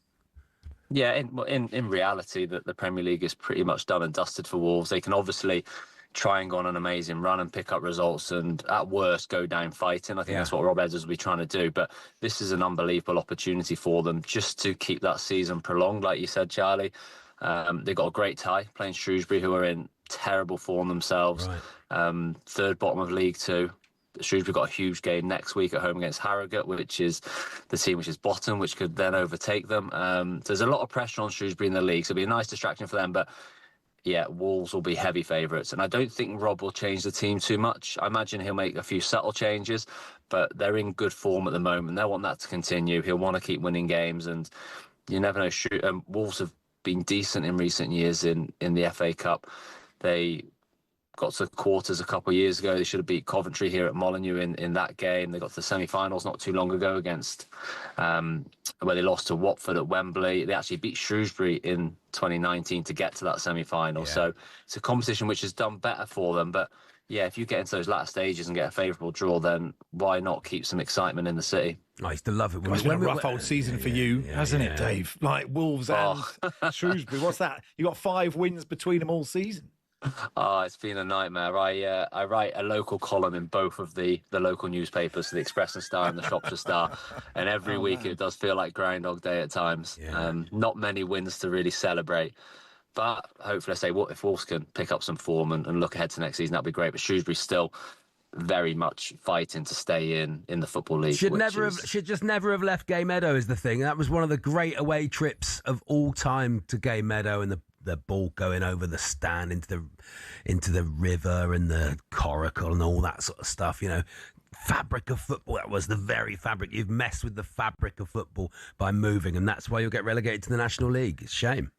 Speaker 11: Yeah, in reality, that the Premier League is pretty much done and dusted for Wolves. They can obviously try and go on an amazing run and pick up results, and at worst go down fighting. I think that's what Rob Edwards will be trying to do. But this is an unbelievable opportunity for them just to keep that season prolonged, like you said, Charlie. They've got a great tie playing Shrewsbury, who are in terrible form themselves. Right. Third bottom of League Two. Shrewsbury got a huge game next week at home against Harrogate, which is the team which is bottom, which could then overtake them. There's a lot of pressure on Shrewsbury in the league, so it'll be a nice distraction for them. But yeah, Wolves will be heavy favourites, and I don't think Rob will change the team too much. I imagine he'll make a few subtle changes, but they're in good form at the moment. They'll want that to continue. He'll want to keep winning games, and you never know. Wolves have been decent in recent years in the FA Cup. They got to the quarters a couple of years ago. They should have beat Coventry here at Molineux in that game. They got to the semi-finals not too long ago against where they lost to Watford at Wembley. They actually beat Shrewsbury in 2019 to get to that semi-final. Yeah. So it's a competition which has done better for them. But yeah, if you get into those latter stages and get a favourable draw, then why not keep some excitement in the city?
Speaker 1: I used to love it.
Speaker 2: It's been a rough old season for you, hasn't it, Dave? Like Wolves and Shrewsbury. What's that? You got 5 wins between them all season.
Speaker 11: Oh, it's been a nightmare. I write a local column in both of the local newspapers, the Express and Star and the Shropshire Star, and every week it does feel like Groundhog Day at times. Yeah. Not many wins to really celebrate, but hopefully, if Wolves can pick up some form and look ahead to next season, that'd be great. But Shrewsbury's still very much fighting to stay in the Football League.
Speaker 1: Should just never have left Gay Meadow is the thing. That was one of the great away trips of all time to Gay Meadow, and the ball going over the stand into the river and the coracle and all that sort of stuff, you know. Fabric of football. That was the very fabric. You've messed with the fabric of football by moving, and that's why you'll get relegated to the National League. It's a shame.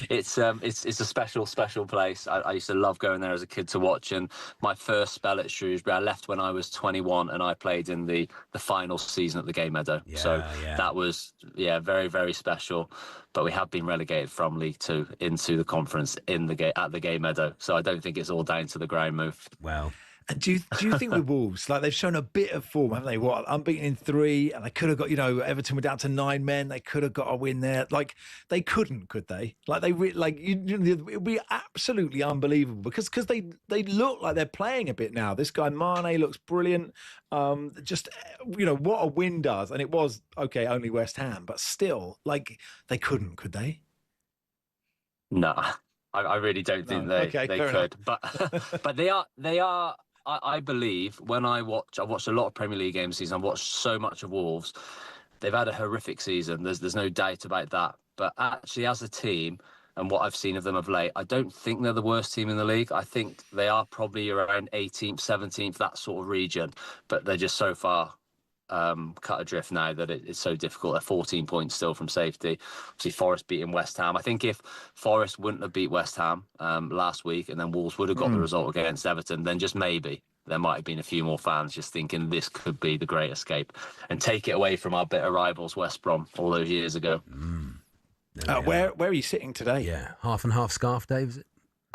Speaker 11: It's a special place. I used to love going there as a kid to watch, and my first spell at Shrewsbury, I left when I was 21, and I played in the final season at the Gay Meadow. That was very, very special. But we have been relegated from League Two into the conference at the Gay Meadow, so I don't think it's all down to the ground move.
Speaker 1: Well.
Speaker 2: And do you think with Wolves, like, they've shown a bit of form, haven't they? What, unbeaten in 3, and they could have got, Everton were down to 9 men. They could have got a win there. Like, they couldn't, could they? Like, it would be absolutely unbelievable because they look like they're playing a bit now. This guy Mane looks brilliant. What a win does, and it was only West Ham, but still, like, they couldn't, could they?
Speaker 11: No, I really don't think they could. But they are. I believe when I've watched a lot of Premier League games this season. I've watched so much of Wolves. They've had a horrific season. There's no doubt about that. But actually, as a team, and what I've seen of them of late, I don't think they're the worst team in the league. I think they are probably around 18th, 17th, that sort of region. But they're just so far cut adrift now that it's so difficult. They're 14 points still from safety. Obviously, Forest beating West Ham. I think if Forest wouldn't have beat West Ham last week, and then Wolves would have got the result against Everton, then just maybe there might have been a few more fans just thinking this could be the great escape and take it away from our bitter rivals West Brom all those years ago.
Speaker 2: Where are you sitting today?
Speaker 1: Yeah, half and half scarf, Dave, is it?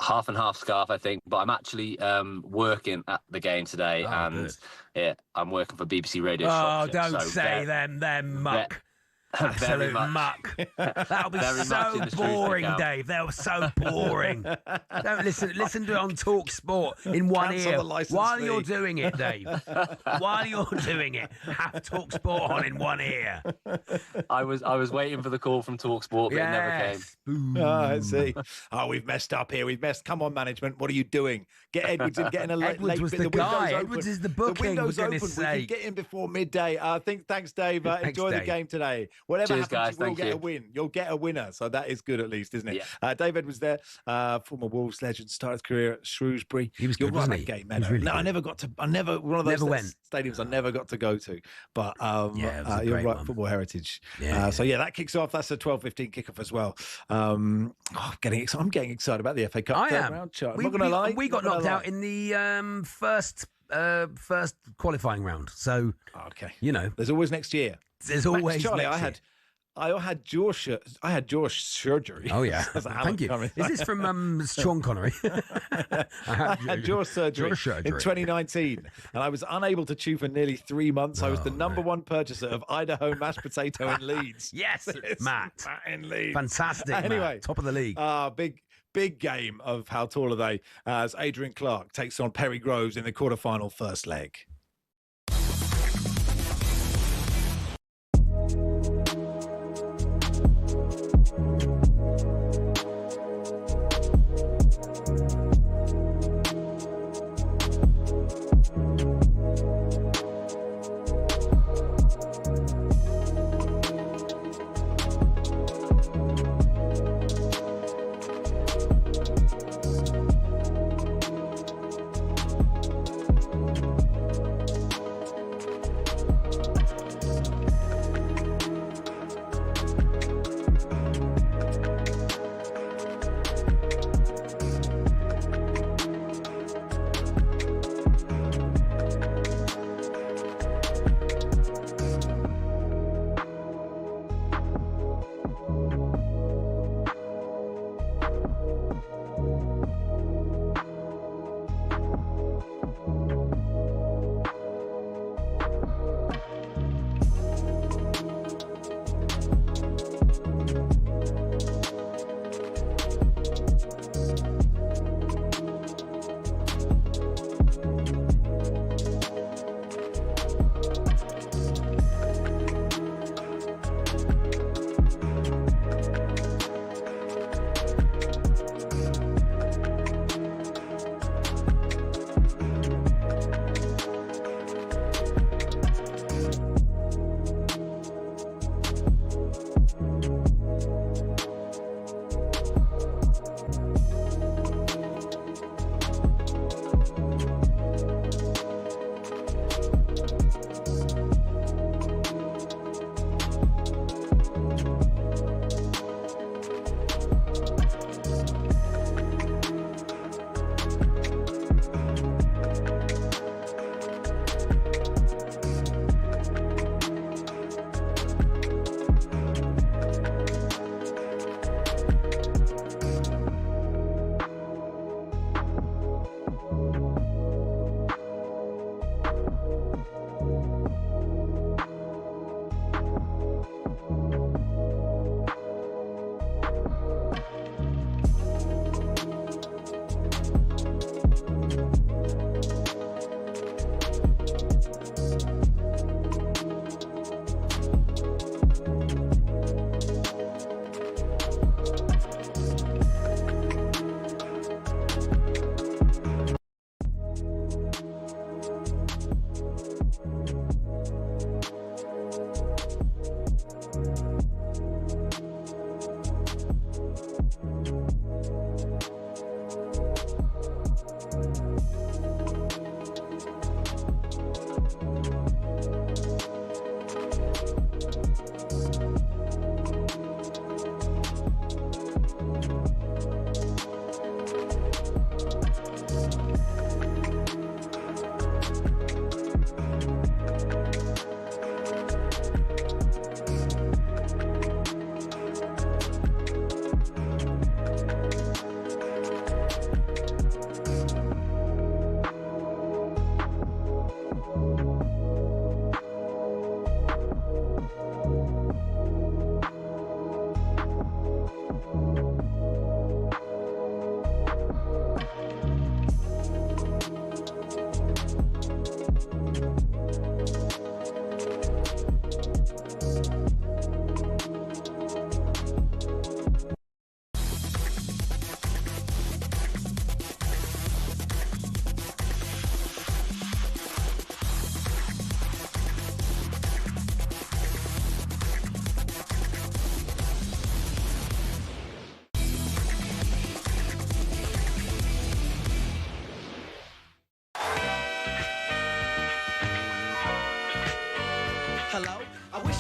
Speaker 11: half and half scarf, I think, but I'm actually working at the game today, and I'm working for BBC Radio.
Speaker 1: Oh,
Speaker 11: Shropshire,
Speaker 1: don't say them muck. Absolute muck. That'll be so boring, Dave. They were so boring. Don't listen to it on talkSPORT in one ear while you're doing it, Dave. While you're doing it, have talkSPORT on in one ear.
Speaker 11: I was waiting for the call from talkSPORT, but it never came.
Speaker 2: I see. Oh, we've messed up here. Come on, management. What are you doing? Get Edwards in. Get in a late.
Speaker 1: Edwards was the guy. Edwards is the booking.
Speaker 2: The window's open. We can get in before midday. Thanks, Dave. Enjoy the game today. Whatever
Speaker 11: Cheers,
Speaker 2: happens,
Speaker 11: guys.
Speaker 2: you will get a win. You'll get a winner. So that is good, at least, isn't it? Yeah. Dave Edwards there, former Wolves legend, started his career at Shrewsbury.
Speaker 1: He was good, wasn't he?
Speaker 2: Game,
Speaker 1: man. Really
Speaker 2: no, I never got to. One of those stadiums I never got to go to. But you're right,
Speaker 1: one.
Speaker 2: football heritage.
Speaker 1: Yeah.
Speaker 2: So that kicks off. That's a 12:15 kickoff as well. I'm getting excited about the FA Cup.
Speaker 1: I am.
Speaker 2: Round chart. I'm not going to lie.
Speaker 1: We got knocked out in the first qualifying round. So
Speaker 2: there's always next year.
Speaker 1: There's always
Speaker 2: Charlie,
Speaker 1: next year.
Speaker 2: I had jaw surgery.
Speaker 1: Oh yeah, thank you. Is this from Sean Connery?
Speaker 2: I had jaw surgery in 2019, and I was unable to chew for nearly 3 months. I was the number one purchaser of Idaho mashed potato in Leeds.
Speaker 1: Yes, Matt
Speaker 2: in Leeds.
Speaker 1: Fantastic. Anyway, Matt, top of the league.
Speaker 2: Big game of How Tall Are They? As Adrian Clark takes on Perry Groves in the quarterfinal first leg.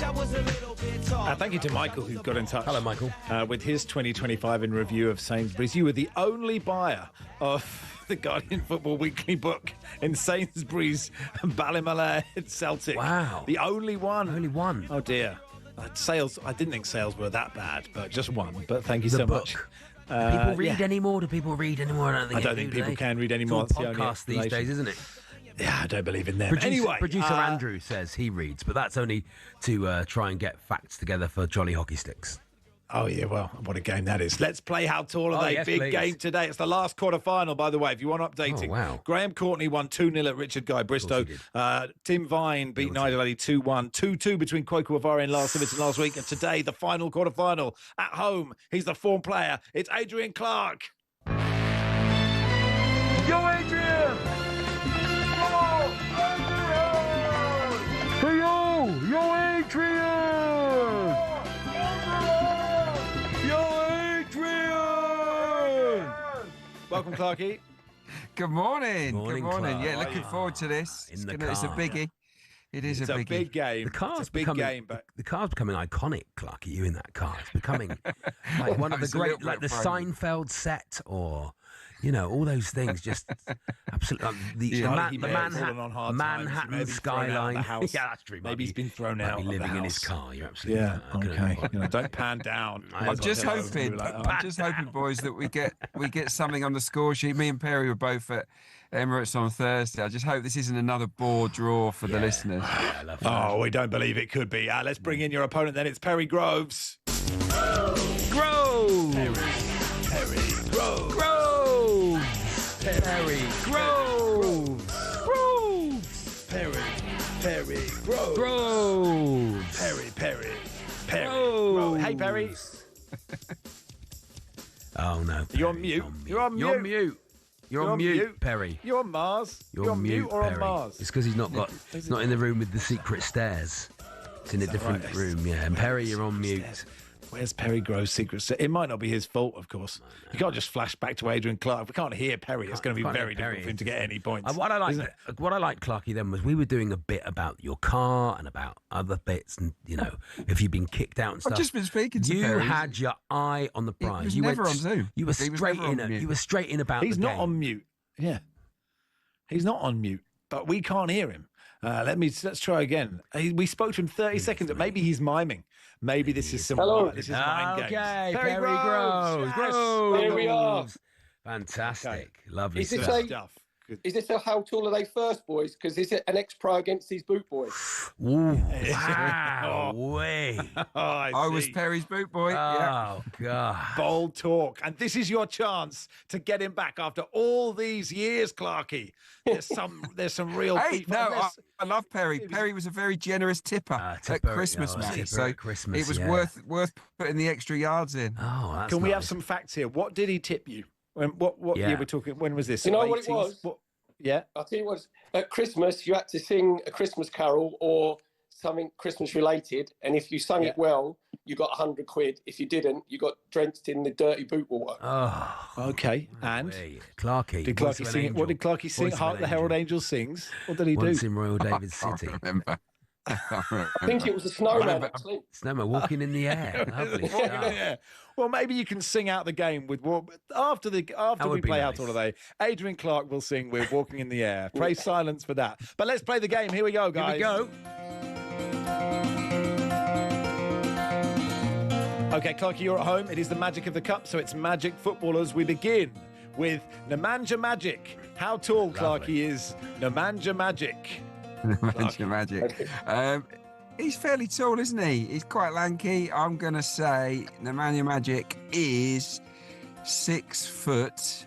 Speaker 3: wish I was a little bit taller.
Speaker 2: Thank you to Michael who got in touch.
Speaker 1: Hello, Michael.
Speaker 2: With his 2025 in review of Sainsbury's. You were the only buyer of the Guardian Football Weekly book in Sainsbury's Ballymaloe Celtic.
Speaker 1: Wow.
Speaker 2: The only one.
Speaker 1: Only one.
Speaker 2: Oh, dear. Sales, I didn't think sales were that bad, but just one. But thank you so
Speaker 1: book.
Speaker 2: much.
Speaker 1: People read anymore? Do people read anymore?
Speaker 2: I don't think people can read anymore.
Speaker 1: It's all podcasts these days, isn't it?
Speaker 2: Yeah, I don't believe in them.
Speaker 1: Producer Andrew says he reads, but that's only to try and get facts together for Jolly Hockey Sticks.
Speaker 2: Oh, yeah, well, what a game that is. Let's play How Tall Are They?
Speaker 1: Yes,
Speaker 2: Big
Speaker 1: please.
Speaker 2: game today. It's the last quarter-final, by the way, if you want updating.
Speaker 1: Oh, wow.
Speaker 2: Graham Courtney won 2-0 at Richard Guy Bristow. Tim Vine beat Nigel Eddy 2-1. 2-2 between Kwaku Avari and Lars Sivertsen last week. And today, the final quarter-final at home. He's the form player. It's Adrian Clark.
Speaker 1: Yo, Adrian! Hey, yo, Adrian!
Speaker 2: Welcome, Clarky.
Speaker 12: Good morning.
Speaker 1: Morning,
Speaker 12: Good morning.
Speaker 1: Clark.
Speaker 12: Yeah, looking forward to this. It's a biggie. It's a biggie.
Speaker 2: Big game.
Speaker 1: The car's
Speaker 2: it's a big
Speaker 1: becoming,
Speaker 2: game, but
Speaker 1: the car's becoming iconic, Clarky. You in that car? It's becoming like one of the
Speaker 12: It's a little
Speaker 1: great, like
Speaker 12: bit
Speaker 1: the
Speaker 12: frightening.
Speaker 1: Seinfeld set, or all those things. Just absolutely the Manhattan skyline. Yeah, that's true.
Speaker 2: Maybe he's been thrown out.
Speaker 1: Living
Speaker 2: of the
Speaker 1: in his
Speaker 2: house.
Speaker 1: car. You're absolutely
Speaker 2: Yeah.
Speaker 1: right.
Speaker 2: Okay. Don't pan down.
Speaker 12: I'm just hoping, boys, that we get something on the score sheet. Me and Perry were both at Emirates on Thursday. I just hope this isn't another bore draw for the listeners.
Speaker 1: Yeah, I love that.
Speaker 2: Oh, we don't believe it could be. Let's bring in your opponent then. It's Perry Groves.
Speaker 1: Groves.
Speaker 2: Perry Groves.
Speaker 1: Groves. Perry Groves. Groves.
Speaker 2: Perry Groves.
Speaker 1: Groves.
Speaker 2: Perry
Speaker 1: Groves.
Speaker 2: Hey, Perry.
Speaker 1: Oh no.
Speaker 2: You're on mute. You're on mute.
Speaker 1: You're mute. You're on mute, Perry.
Speaker 2: You're on Mars.
Speaker 1: You're
Speaker 2: on mute or
Speaker 1: Perry.
Speaker 2: on Mars?
Speaker 1: It's because he's not in the room with the secret stairs. It's in a different room, yeah. And Perry, you're on mute.
Speaker 2: Where's Perry Groves' secret? It might not be his fault, of course. You can't just flash back to Adrian Clark. We can't hear Perry. It's going to be very difficult for him to get any points.
Speaker 1: What I like, Clarky, then was we were doing a bit about your car and about other bits, and if you've been kicked out and stuff.
Speaker 12: I've just been speaking to
Speaker 1: you.
Speaker 12: Perry.
Speaker 1: Had your eye on the prize.
Speaker 12: He was
Speaker 1: you
Speaker 12: never
Speaker 1: went,
Speaker 12: on Zoom.
Speaker 1: You were straight in. You were straight in about.
Speaker 2: He's
Speaker 1: the
Speaker 2: not
Speaker 1: game.
Speaker 2: on mute. Yeah, he's not on mute, but we can't hear him. Let's try again. We spoke to him 30 seconds. But maybe he's miming. Maybe this is some. This is mind games.
Speaker 1: Okay,
Speaker 2: Perry
Speaker 1: Groves.
Speaker 2: Groves.
Speaker 13: Here we are.
Speaker 1: Fantastic, lovely
Speaker 13: Is this
Speaker 1: stuff.
Speaker 13: Is this a How Tall Are They First, boys? Because is it an ex-pro against these boot boys?
Speaker 1: Ooh, wow, way.
Speaker 12: I was Perry's boot boy.
Speaker 1: Oh, God.
Speaker 2: Bold talk. And this is your chance to get him back after all these years, Clarky. There's some real beef.
Speaker 12: I love Perry. Perry was a very generous tipper at Christmas, mate. So
Speaker 1: Christmas,
Speaker 12: it was worth putting the extra yards in.
Speaker 1: Oh, that's
Speaker 2: Can we have some facts here? What did he tip you? What year we're talking? When was this?
Speaker 13: You know what it was?
Speaker 2: Yeah.
Speaker 13: I'll tell you what. At Christmas, you had to sing a Christmas carol or something Christmas related, and if you sung it well, you got £100. If you didn't, you got drenched in the dirty boot water.
Speaker 2: Oh, okay. And
Speaker 1: Clarky,
Speaker 2: did Clarky sing it? What did Clarky sing? Hark the Herald Angels sings. What did he do?
Speaker 1: Once in Royal David City.
Speaker 12: Remember.
Speaker 13: I think it was a snowman, actually.
Speaker 1: Snowman walking in the air. Lovely stuff.
Speaker 2: Well, maybe you can sing out the game with after we play How Tall Are They? Adrian Clark will sing with Walking in the Air. Pray silence for that. But let's play the game. Here we go, guys.
Speaker 1: Here we go.
Speaker 2: Okay, Clarky, you're at home. It is the magic of the cup, so it's magic footballers. We begin with Nemanja Magic. How tall, Clarky, is Nemanja Magic?
Speaker 12: Nemanja Magic. He's fairly tall, isn't he? He's quite lanky. I'm going to say Nemanja Magic is 6'3".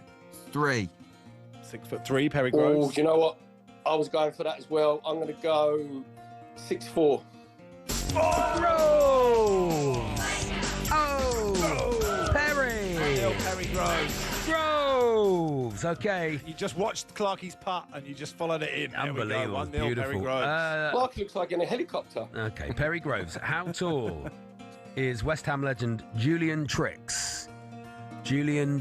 Speaker 2: 6'3", Perry Groves.
Speaker 13: Oh, you know what? I was going for that as well. I'm going to go 6'4".
Speaker 1: Oh, Perry.
Speaker 2: Perry Groves.
Speaker 1: Groves. Okay.
Speaker 2: You just watched Clarky's putt and you just followed it in.
Speaker 1: Unbelievable.
Speaker 2: 1-0,
Speaker 1: Beautiful.
Speaker 2: Perry Groves.
Speaker 13: Clarky looks like in a helicopter.
Speaker 1: Okay, Perry Groves. How tall is West Ham legend Julian Trix? Julian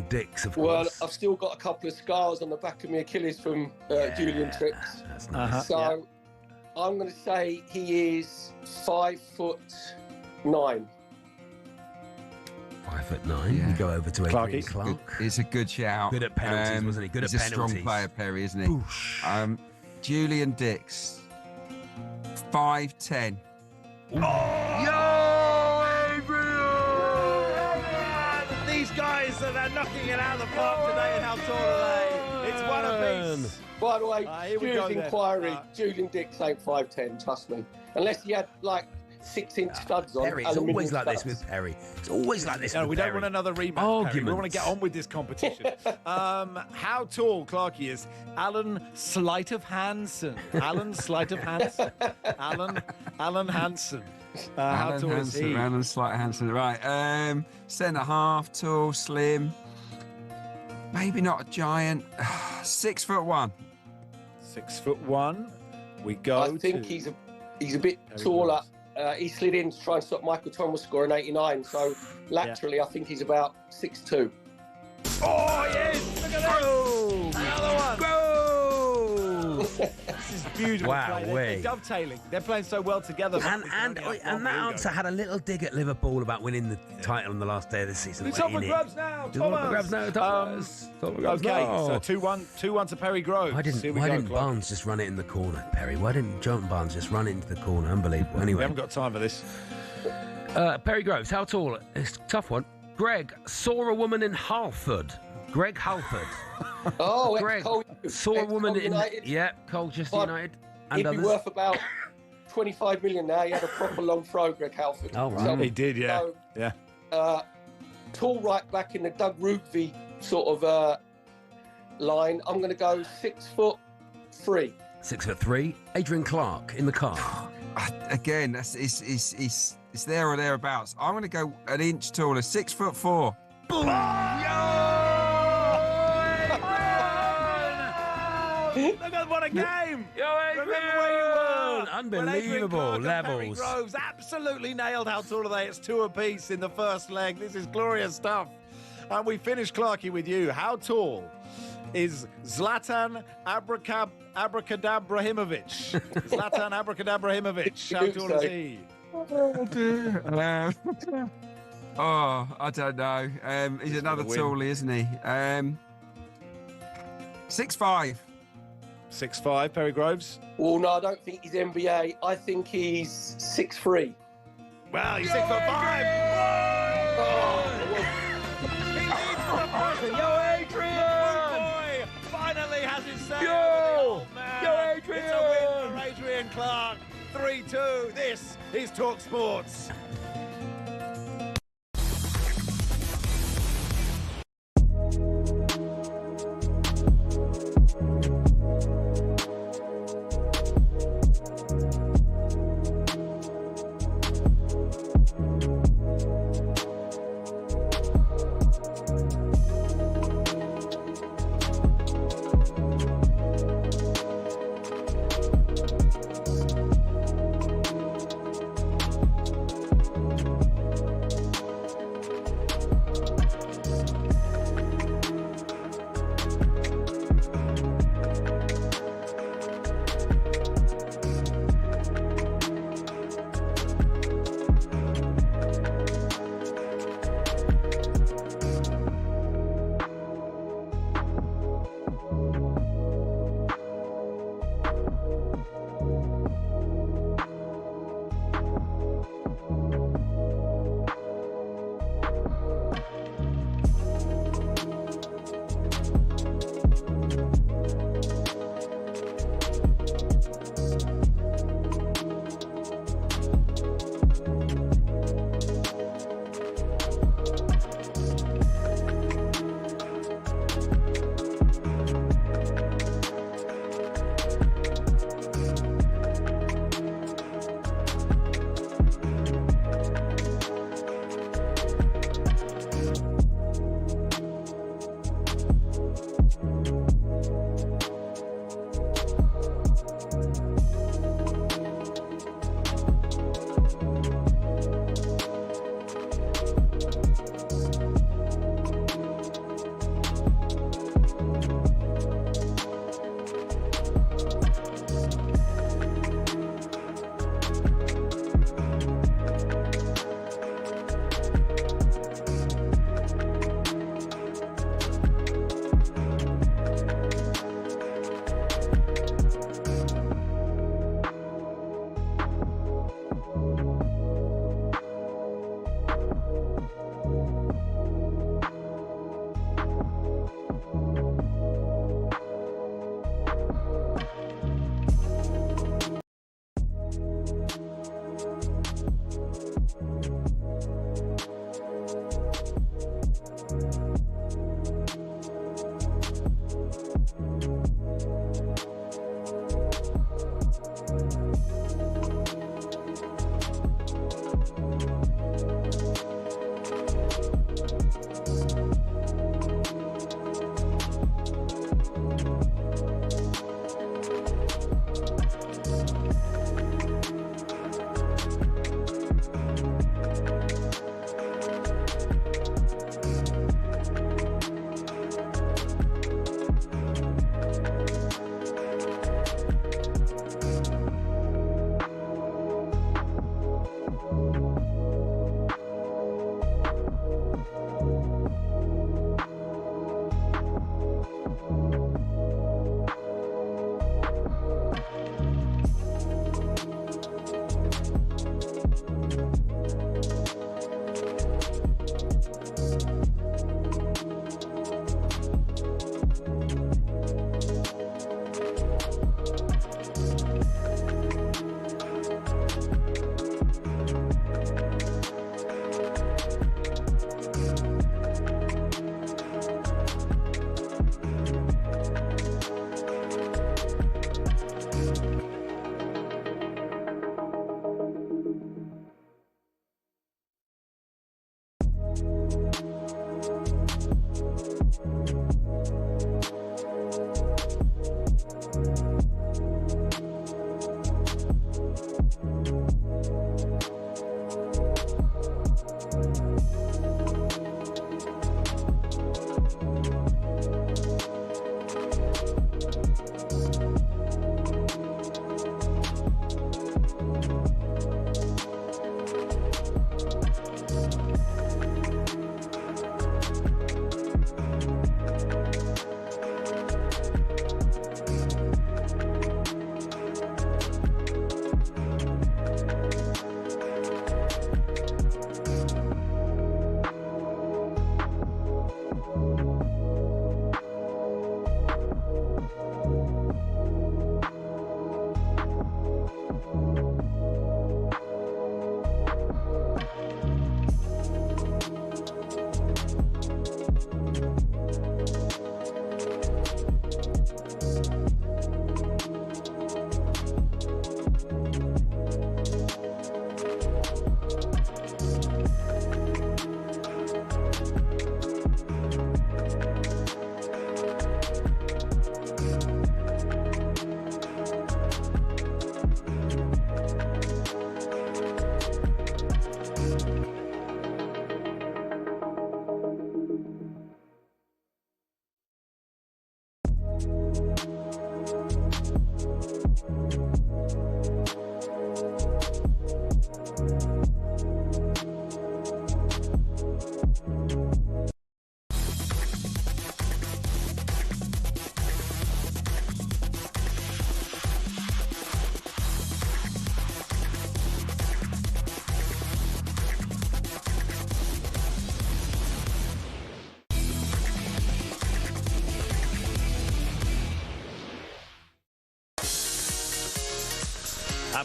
Speaker 1: Dix, of course.
Speaker 13: Well, I've still got a couple of scars on the back of my Achilles from Julian Trix.
Speaker 1: That's nice.
Speaker 13: So I'm going to say he is 5'9".
Speaker 1: 5'9".
Speaker 12: Yeah.
Speaker 1: You go over to Adrian
Speaker 2: Clarky.
Speaker 1: Clark.
Speaker 12: It's a good shout.
Speaker 1: Good at penalties, wasn't he? Good
Speaker 12: he's
Speaker 1: at
Speaker 12: a
Speaker 1: penalties.
Speaker 12: strong player, Perry, isn't he?
Speaker 1: Boosh.
Speaker 12: Julian Dix, 5'10".
Speaker 2: These guys, they're knocking it out of the park today, and how tall are they? It's one apiece.
Speaker 13: By the way,
Speaker 2: here we go
Speaker 13: Stu's
Speaker 2: then.
Speaker 13: inquiry, Julian Dix ain't 5'10", trust me. Unless he had like 6-inch studs on.
Speaker 1: Perry, it's
Speaker 13: aluminium
Speaker 1: always like this
Speaker 13: studs.
Speaker 1: with Perry. It's always like this
Speaker 2: No,
Speaker 1: with
Speaker 2: we
Speaker 1: Perry.
Speaker 2: don't want another rematch, Perry. We want to
Speaker 1: Arguments.
Speaker 2: get on with this competition. How tall, Clarky, is Alan Sleight of Hansen? Alan Sleight of Hansen. Alan Hansen. How tall is he?
Speaker 12: Alan Slight Hansen. Right. Centre half, tall, slim. Maybe not a giant. 6'1".
Speaker 2: 6'1". We go.
Speaker 13: I think he's a bit taller. He slid in to try and stop Michael Thomas scoring 89. So laterally, I think he's about 6'2".
Speaker 2: Oh yes! Look at that! Another one.
Speaker 1: Go!
Speaker 2: This is beautiful.
Speaker 1: Wow,
Speaker 2: play. They're dovetailing. They're playing so well together.
Speaker 1: And that answer had a little dig at Liverpool about winning the title on the last day of the season.
Speaker 2: It's up for grabs now, Thomas.
Speaker 1: Thomas.
Speaker 2: Okay, so 2-1 to Perry Groves.
Speaker 1: Why didn't Barnes just run it in the corner, Perry? Why didn't John Barnes just run it into the corner? Unbelievable. Anyway,
Speaker 2: We haven't got time for this.
Speaker 1: Perry Groves, how tall? It's a tough one. Greg saw a woman in Halford. Greg Halford.
Speaker 13: Oh,
Speaker 1: Greg saw a woman in Colchester United. And
Speaker 13: He'd be
Speaker 1: others.
Speaker 13: worth about 25 million now. He had a proper long throw, Greg Halford.
Speaker 1: Oh, right.
Speaker 2: He did, yeah.
Speaker 13: So,
Speaker 2: yeah.
Speaker 13: Tall right back in the Doug Rootby sort of line. I'm going to go 6'3".
Speaker 1: 6'3". Adrian Clark in the car.
Speaker 12: Again, it's there or thereabouts. I'm going to go an inch taller, 6'4".
Speaker 2: Look at what a game! Remember where you were.
Speaker 1: Unbelievable levels.
Speaker 2: Perry Groves absolutely nailed how tall are they. It's 2 apiece in the first leg. This is glorious stuff. And we finish, Clarky, with you. How tall is Zlatan Abracadabrahimovic? Zlatan Abracadabrahimovic. How tall is he?
Speaker 12: Oh, dear. I don't know. He's another tall, isn't he? 6'5".
Speaker 2: 6'5", Perry Groves.
Speaker 13: Well, no, I don't think he's NBA. I think he's 6'3".
Speaker 2: Well, he's 6'5".
Speaker 1: Yo, Adrian!
Speaker 2: Boy finally has his say.
Speaker 1: Yo,
Speaker 2: Adrian! It's a win for Adrian Clark. 3-2. This is talkSPORT.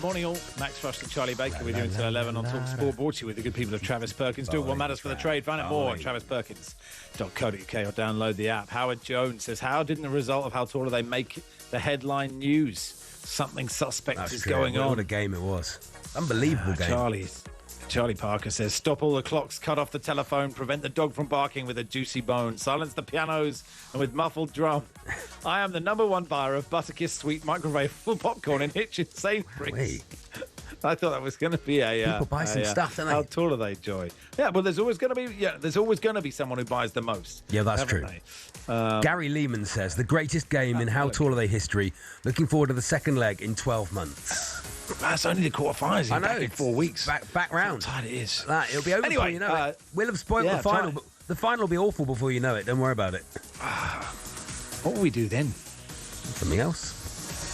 Speaker 2: Morning all, Max Frost and Charlie Baker with you until 11 on talkSPORT, brought to you with the good people of Travis Perkins. Do what matters for the trade. Find out more at travisperkins.co.uk or download the app. Howard Jones says, how didn't the result of How Tall Are They make the headline news? Something suspect is going on.
Speaker 1: What a game it was. Unbelievable game.
Speaker 2: Charlie Parker says, stop all the clocks, cut off the telephone, prevent the dog from barking with a juicy bone, silence the pianos and with muffled drum. I am the #1 buyer of Butterkiss sweet microwavable popcorn in Hitchin Sainsbury's. I thought that was going to be a
Speaker 1: people buy some stuff, don't they?
Speaker 2: How tall are they, Joy? Yeah, well, there's always going to be someone who buys the most.
Speaker 1: Yeah, that's true. Gary Lehman says the greatest game in How Tall Are They history. Looking forward to the second leg in 12 months.
Speaker 2: That's only the quarterfinals.
Speaker 1: I know.
Speaker 2: Back in 4 weeks.
Speaker 1: Back round.
Speaker 2: How tight it is.
Speaker 1: It'll be over before you know it. We'll have spoiled the final, but the final will be awful before you know it. Don't worry about it.
Speaker 2: What will we do then?
Speaker 1: Something else.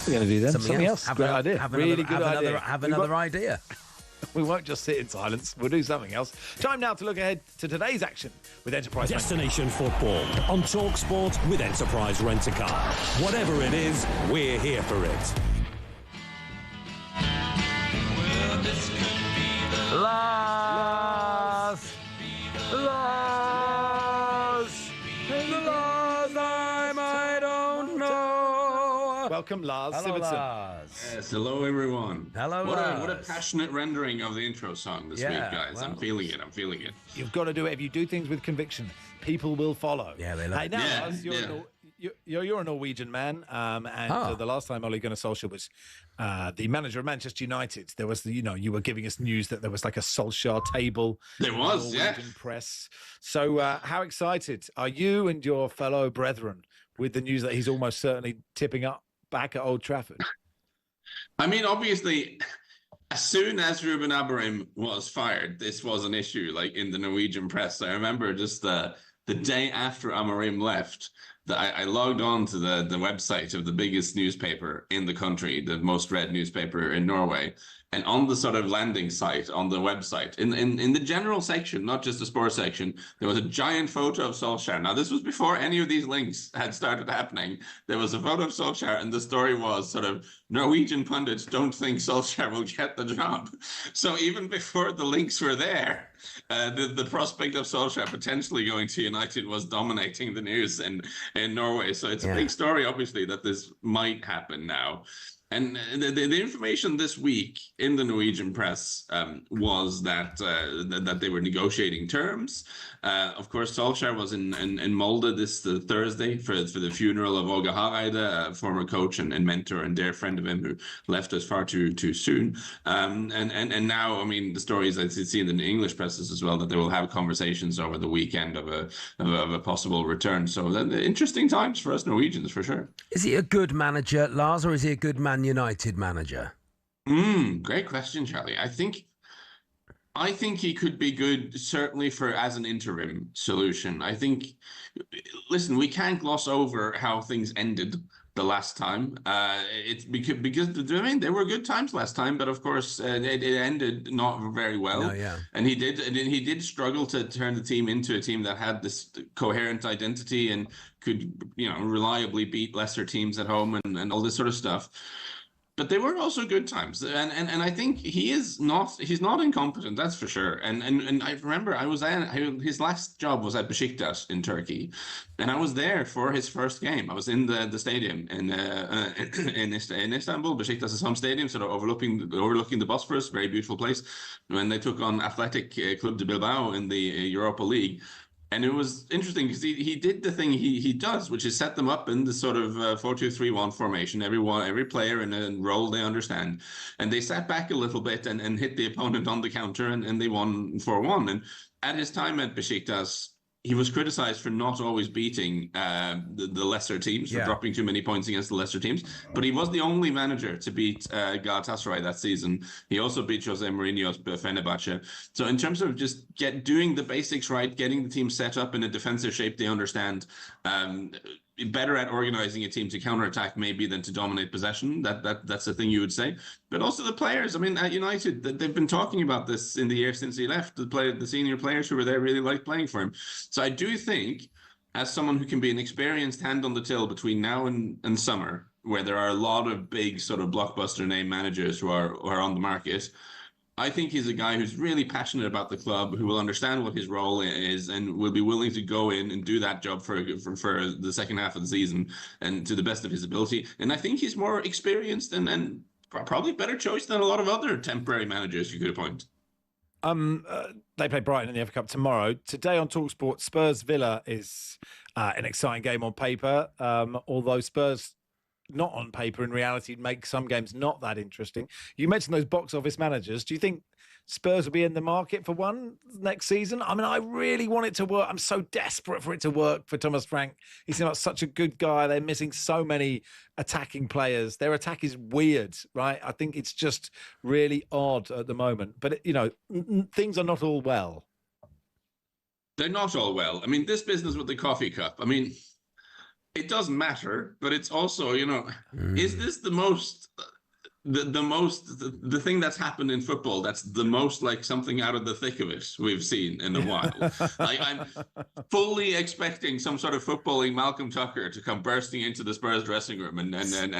Speaker 2: We're going to do then. Something else. Great idea. Really good idea.
Speaker 1: Have another idea.
Speaker 2: We won't just sit in silence. We'll do something else. Time now to look ahead to today's action with Enterprise
Speaker 14: Destination Football on talkSPORT with Enterprise Rent-A-Car. Whatever it is, we're here for it.
Speaker 1: Lars
Speaker 2: Welcome, Lars
Speaker 1: Hello,
Speaker 2: Sivertsen.
Speaker 1: Lars.
Speaker 15: Yes, hello everyone.
Speaker 1: Hello,
Speaker 15: what
Speaker 1: Lars.
Speaker 15: a passionate rendering of the intro song this week, guys.
Speaker 2: well,
Speaker 15: I'm feeling it.
Speaker 2: You've got to do it. If you do things with conviction, people will follow.
Speaker 1: Yeah, they love
Speaker 2: Hey,
Speaker 1: it.
Speaker 2: now, Lars, you're a Norwegian man, and the last time Ole Gunnar Solskjaer was the manager of Manchester United, there was you were giving us news that there was like a Solskjaer table.
Speaker 15: There was,
Speaker 2: in the Norwegian press. So, how excited are you and your fellow brethren with the news that he's almost certainly tipping up back at Old Trafford?
Speaker 15: I mean, obviously, as soon as Ruben Amorim was fired, this was an issue, like in the Norwegian press. I remember just the day after Amorim left, I logged on to the website of the biggest newspaper in the country, the most read newspaper in Norway. And on the sort of landing site, on the website, in the general section, not just the sports section, there was a giant photo of Solskjaer. Now, this was before any of these links had started happening. There was a photo of Solskjaer, and the story was sort of, Norwegian pundits don't think Solskjaer will get the job. So even before the links were there, the prospect of Solskjaer potentially going to United was dominating the news in Norway. So it's a big story, obviously, that this might happen now. And the information this week in the Norwegian press was that that they were negotiating terms. Of course, Solskjaer was in Molde this Thursday for the funeral of Åge Hareide, a former coach and mentor and dear friend of him who left us far too soon. And now, I mean, the stories I see in the English presses as well, that they will have conversations over the weekend of a possible return. So interesting times for us Norwegians, for sure.
Speaker 1: Is he a good manager, Lars, or is he a good Man United manager?
Speaker 15: Great question, Charlie. I think he could be good, certainly as an interim solution. I think, listen, we can't gloss over how things ended the last time. It's because I mean, there were good times last time, but of course it ended not very well.
Speaker 1: No, yeah.
Speaker 15: And he did struggle to turn the team into a team that had this coherent identity and could, reliably beat lesser teams at home and all this sort of stuff. But they were also good times, and I think he's not incompetent, that's for sure. And I remember his last job was at Besiktas in Turkey, and I was there for his first game. I was in the stadium in Istanbul, Besiktas' home stadium, sort of overlooking the Bosphorus, very beautiful place, when they took on Athletic Club de Bilbao in the Europa League. And it was interesting because he did the thing he does, which is set them up in the sort of 4-2-3-1 formation, every player in a role they understand. And they sat back a little bit and hit the opponent on the counter, and they won 4-1. And at his time at Besiktas, he was criticized for not always beating the lesser teams, for dropping too many points against the lesser teams. But he was the only manager to beat Galatasaray that season. He also beat Jose Mourinho's Fenerbahce. So in terms of just doing the basics right, getting the team set up in a defensive shape they understand, better at organizing a team to counterattack maybe than to dominate possession. That's the thing you would say. But also the players. I mean, at United, they've been talking about this in the year since he left. The senior players who were there really liked playing for him. So I do think, as someone who can be an experienced hand on the till between now and summer, where there are a lot of big sort of blockbuster name managers who are on the market, I think he's a guy who's really passionate about the club, who will understand what his role is and will be willing to go in and do that job for the second half of the season and to the best of his ability. And I think he's more experienced and probably better choice than a lot of other temporary managers you could appoint.
Speaker 2: They play Brighton in the FA Cup tomorrow. Today on talkSPORT, Spurs Villa is an exciting game on paper, although Spurs, not on paper, in reality, make some games not that interesting. You mentioned those box office managers. Do you think Spurs will be in the market for one next season? I mean, I really want it to work. I'm so desperate for it to work for Thomas Frank. He seems like such a good guy. They're missing so many attacking players. Their attack is weird, right? I think it's just really odd at the moment. But, things are not all well.
Speaker 15: They're not all well. I mean, this business with the coffee cup, I mean, it doesn't matter, but it's also, is this the most, the thing that's happened in football that's the most like something out of the thick of it we've seen in a while? I'm fully expecting some sort of footballing Malcolm Tucker to come bursting into the Spurs dressing room and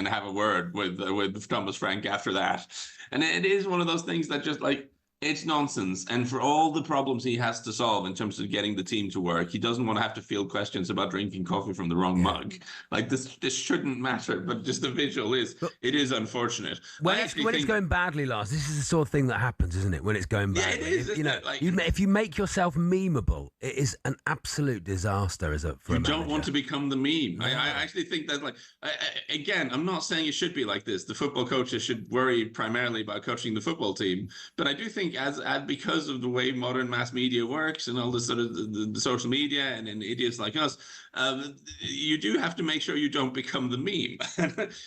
Speaker 15: have a word with Thomas Frank after that. And it is one of those things that just like, It's nonsense. And for all the problems he has to solve in terms of getting the team to work, he doesn't want to have to field questions about drinking coffee from the wrong mug. Like this shouldn't matter, but just the visual it is unfortunate.
Speaker 1: When it's going badly, Lars, this is the sort of thing that happens, isn't it? When it's going badly.
Speaker 15: Yeah, it is.
Speaker 1: You know, if you make yourself memeable, it is an absolute disaster for a manager.
Speaker 15: You don't want to become the meme. No. I actually think that, again, I'm not saying it should be like this. The football coaches should worry primarily about coaching the football team, but I do think as because of the way modern mass media works and all this sort of the social media and idiots like us, you do have to make sure you don't become the meme.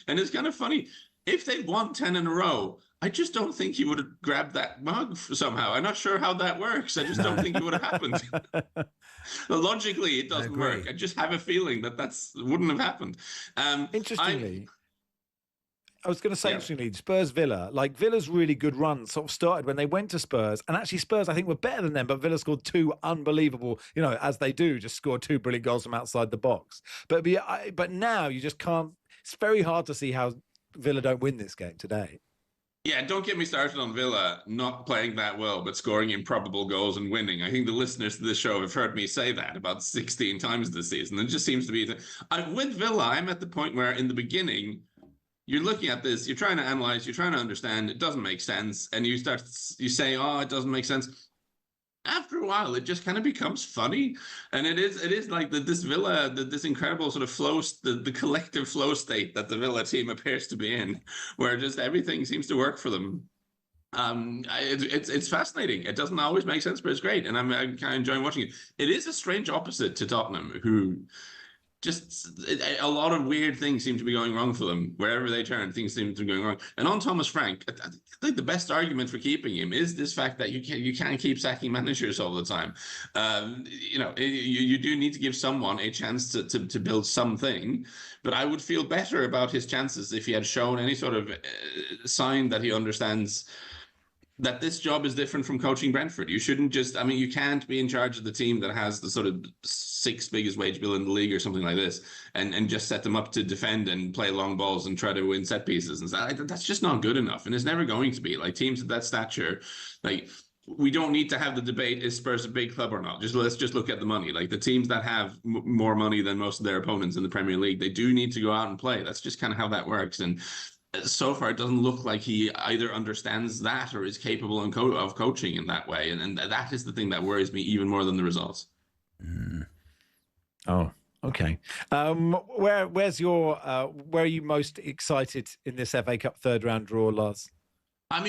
Speaker 15: And it's kind of funny. If they'd won 10 in a row, I just don't think he would have grabbed that mug somehow. I'm not sure how that works. I just don't think it would have happened. Logically, it doesn't work. I just have a feeling that wouldn't have happened.
Speaker 2: Interestingly, I was going to say, interestingly, Spurs Villa, Villa's really good run sort of started when they went to Spurs. And actually Spurs, I think, were better than them, but Villa scored 2 unbelievable, as they do, just scored 2 brilliant goals from outside the box. But now you just can't, it's very hard to see how Villa don't win this game today.
Speaker 15: Yeah, don't get me started on Villa not playing that well, but scoring improbable goals and winning. I think the listeners to this show have heard me say that about 16 times this season. It just seems to be... with Villa, I'm at the point where in the beginning... You're looking at this, you're trying to analyze, you're trying to understand, it doesn't make sense, and you say, oh, it doesn't make sense. After a while, it just kind of becomes funny, and it is like this Villa, this incredible sort of flow, the collective flow state that the Villa team appears to be in, where just everything seems to work for them. It's fascinating. It doesn't always make sense, but it's great, and I'm kind of enjoying watching it. It is a strange opposite to Tottenham, who... just a lot of weird things seem to be going wrong for them. Wherever they turn, things seem to be going wrong. And on Thomas Frank, I think the best argument for keeping him is this fact that you can't keep sacking managers all the time. You do need to give someone a chance to build something. But I would feel better about his chances if he had shown any sort of sign that he understands that this job is different from coaching Brentford. You shouldn't just, you can't be in charge of the team that has the sort of 6th biggest wage bill in the league or something like this and just set them up to defend and play long balls and try to win set pieces. And that's just not good enough. And it's never going to be. Teams of that stature, we don't need to have the debate, is Spurs a big club or not? Let's just look at the money. The teams that have more money than most of their opponents in the Premier League, they do need to go out and play. That's just kind of how that works. And so far, it doesn't look like he either understands that or is capable of coaching in that way. And that is the thing that worries me even more than the results.
Speaker 2: Mm. Oh, okay. Where's your, where are you most excited in this FA Cup third round draw, Lars?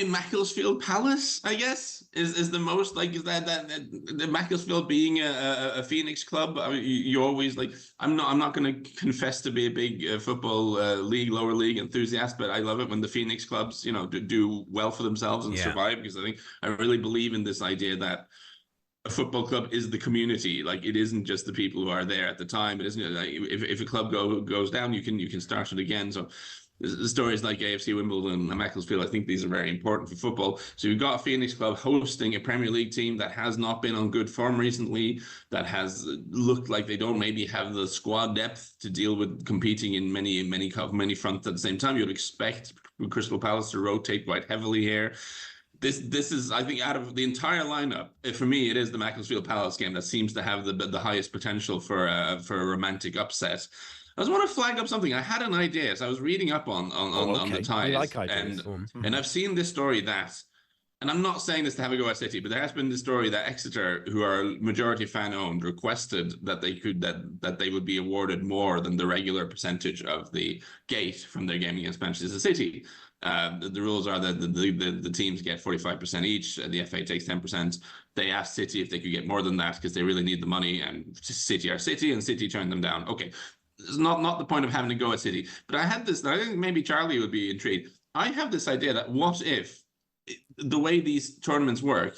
Speaker 15: Macclesfield Palace, I guess, is the most is that the Macclesfield being a Phoenix club. You always I'm not going to confess to be a big football lower league enthusiast, but I love it when the Phoenix clubs do well for themselves and survive, because I really believe in this idea that a football club is the community. It isn't just the people who are there at the time. It isn't if a club goes down, you can start it again. So the stories like AFC Wimbledon and Macclesfield, I think these are very important for football. So you've got a Phoenix club hosting a Premier League team that has not been on good form recently, that has looked like they don't maybe have the squad depth to deal with competing in many fronts at the same time. You'd expect Crystal Palace to rotate quite heavily here. This is, I think, out of the entire lineup, for me, it is the Macclesfield Palace game that seems to have the highest potential for a romantic upset. I just want to flag up something. I had an idea. So I was reading up on the ties, and I've seen this story that, and I'm not saying this to have a go at City, but there has been this story that Exeter, who are majority fan owned, requested that they would be awarded more than the regular percentage of the gate from their game against Manchester City. The rules are that the teams get 45% each. The FA takes 10%. They asked City if they could get more than that because they really need the money, and City are City, and City turned them down. Okay. It's not the point of having to go at City. But I had this, I think maybe Charlie would be intrigued. I have this idea that what if, the way these tournaments work,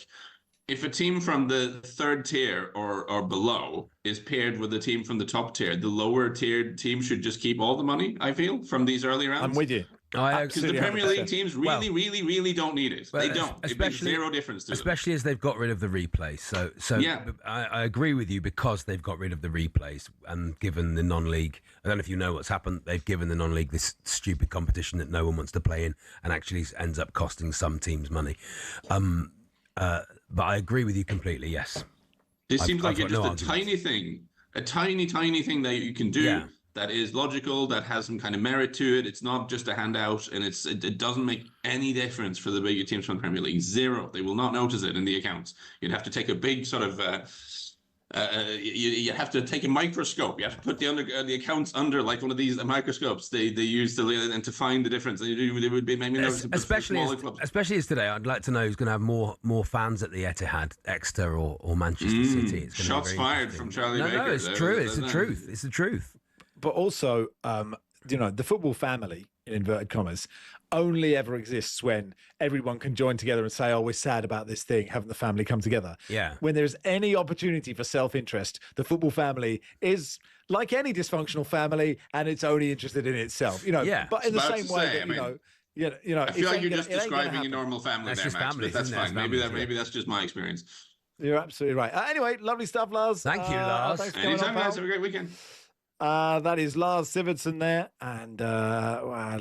Speaker 15: if a team from the third tier or below is paired with a team from the top tier, the lower tiered team should just keep all the money, I feel, from these early rounds.
Speaker 2: I'm with you.
Speaker 15: Because the Premier League teams really don't need it. They don't. It makes zero difference to them.
Speaker 1: Especially as they've got rid of the replays. So yeah. I agree with you, because they've got rid of the replays and given the non-league, I don't know if you know what's happened, they've given the non-league this stupid competition that no one wants to play in and actually ends up costing some teams money. but I agree with you completely. Yes.
Speaker 15: This seems like
Speaker 1: I've
Speaker 15: it's
Speaker 1: got
Speaker 15: just
Speaker 1: no
Speaker 15: a tiny thing, a tiny thing that you can do that is logical, that has some kind of merit to it. It's not just a handout, and it doesn't make any difference for the bigger teams from the Premier League. Zero. They will not notice it in the accounts. You'd have to take a big sort of you have to take a microscope. You have to put the accounts under like one of these microscopes they use to find the difference. They would be maybe
Speaker 1: especially as today. I'd like to know who's going to have more fans at the Etihad, Exeter or Manchester City. It's
Speaker 15: shots fired from Charlie Baker.
Speaker 1: No, it's true. It's the truth. It's the truth.
Speaker 2: But also, the football family, in inverted commas, only ever exists when everyone can join together and say, oh, we're sad about this thing, haven't the family come together?
Speaker 1: Yeah.
Speaker 2: When there's any opportunity for self-interest, the football family is like any dysfunctional family, and it's only interested in itself. But in the same way that,
Speaker 15: I feel like you're just describing a normal family
Speaker 1: that's
Speaker 15: there, Max,
Speaker 1: family,
Speaker 15: but that's fine. Maybe that's just my experience.
Speaker 2: You're absolutely right. Anyway, lovely stuff, Lars.
Speaker 1: Thank you, Lars.
Speaker 15: Anytime, guys. Have a great weekend.
Speaker 2: That is Lars Sivertsen there, and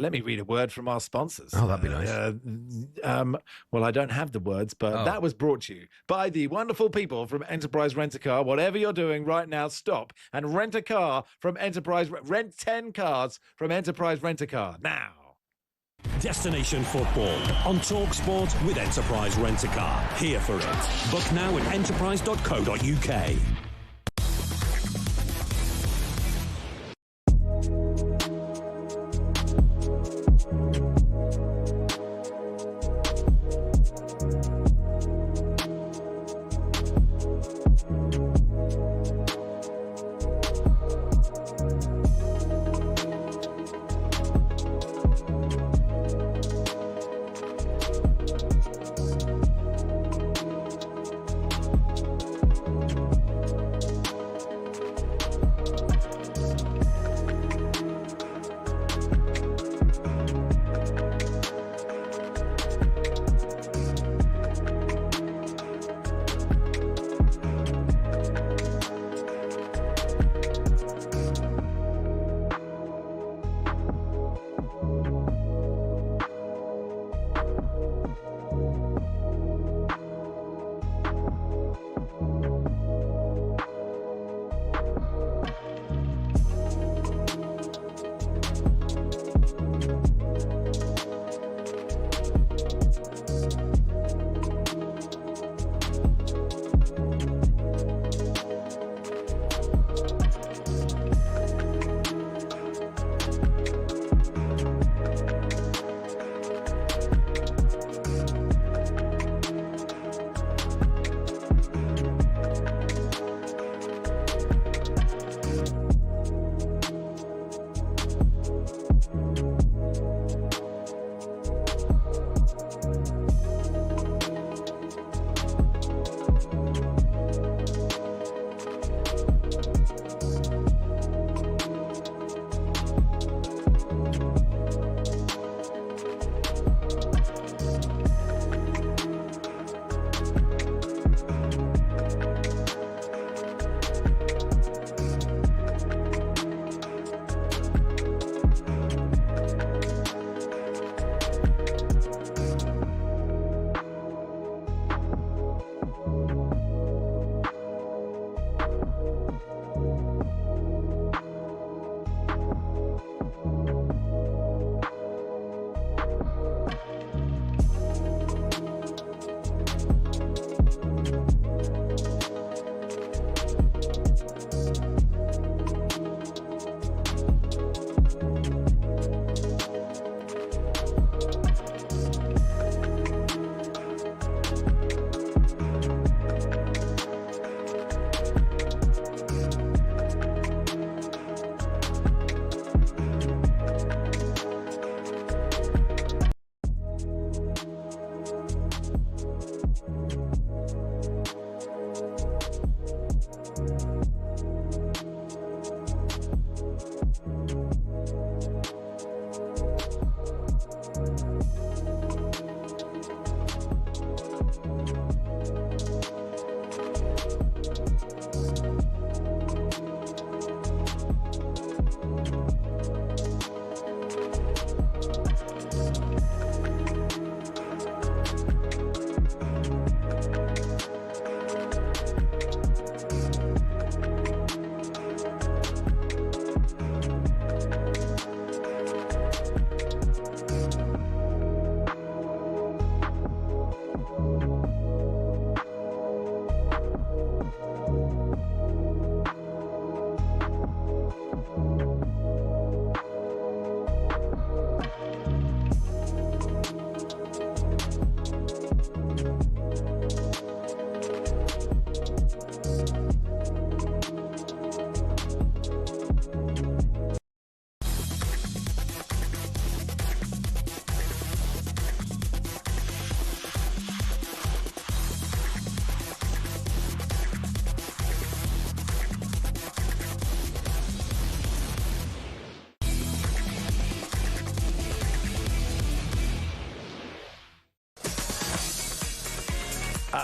Speaker 2: let me read a word from our sponsors.
Speaker 1: Oh, that'd be nice.
Speaker 2: Well, I don't have the words, but that was brought to you by the wonderful people from Enterprise Rent-A-Car. Whatever you're doing right now, stop and rent a car from Enterprise. Rent 10 cars from Enterprise Rent-A-Car now.
Speaker 14: Destination football on talkSPORT with Enterprise Rent-A-Car. Here for it. Book now at enterprise.co.uk.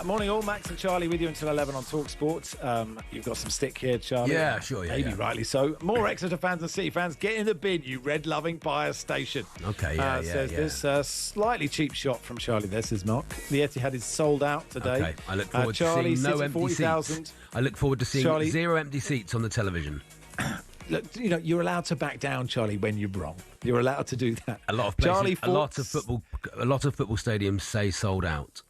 Speaker 2: Morning all, Max and Charlie with you until 11 on talkSPORT. You've got some stick here, Charlie.
Speaker 1: Yeah, sure, yeah.
Speaker 2: Maybe rightly so. More Exeter fans and City fans, get in the bin, you red-loving bias station.
Speaker 1: Okay,
Speaker 2: says this slightly cheap shot from Charlie there, says Mark. The Etihad is sold out today.
Speaker 1: Okay, I look forward
Speaker 2: Charlie,
Speaker 1: to seeing no
Speaker 2: City,
Speaker 1: empty
Speaker 2: 40,000.
Speaker 1: seats. I look forward to seeing
Speaker 2: Charlie,
Speaker 1: 0 empty seats on the television.
Speaker 2: Look, you're allowed to back down, Charlie, when you're wrong. You're allowed to do that.
Speaker 1: A lot of places, a lot of football stadiums say sold out.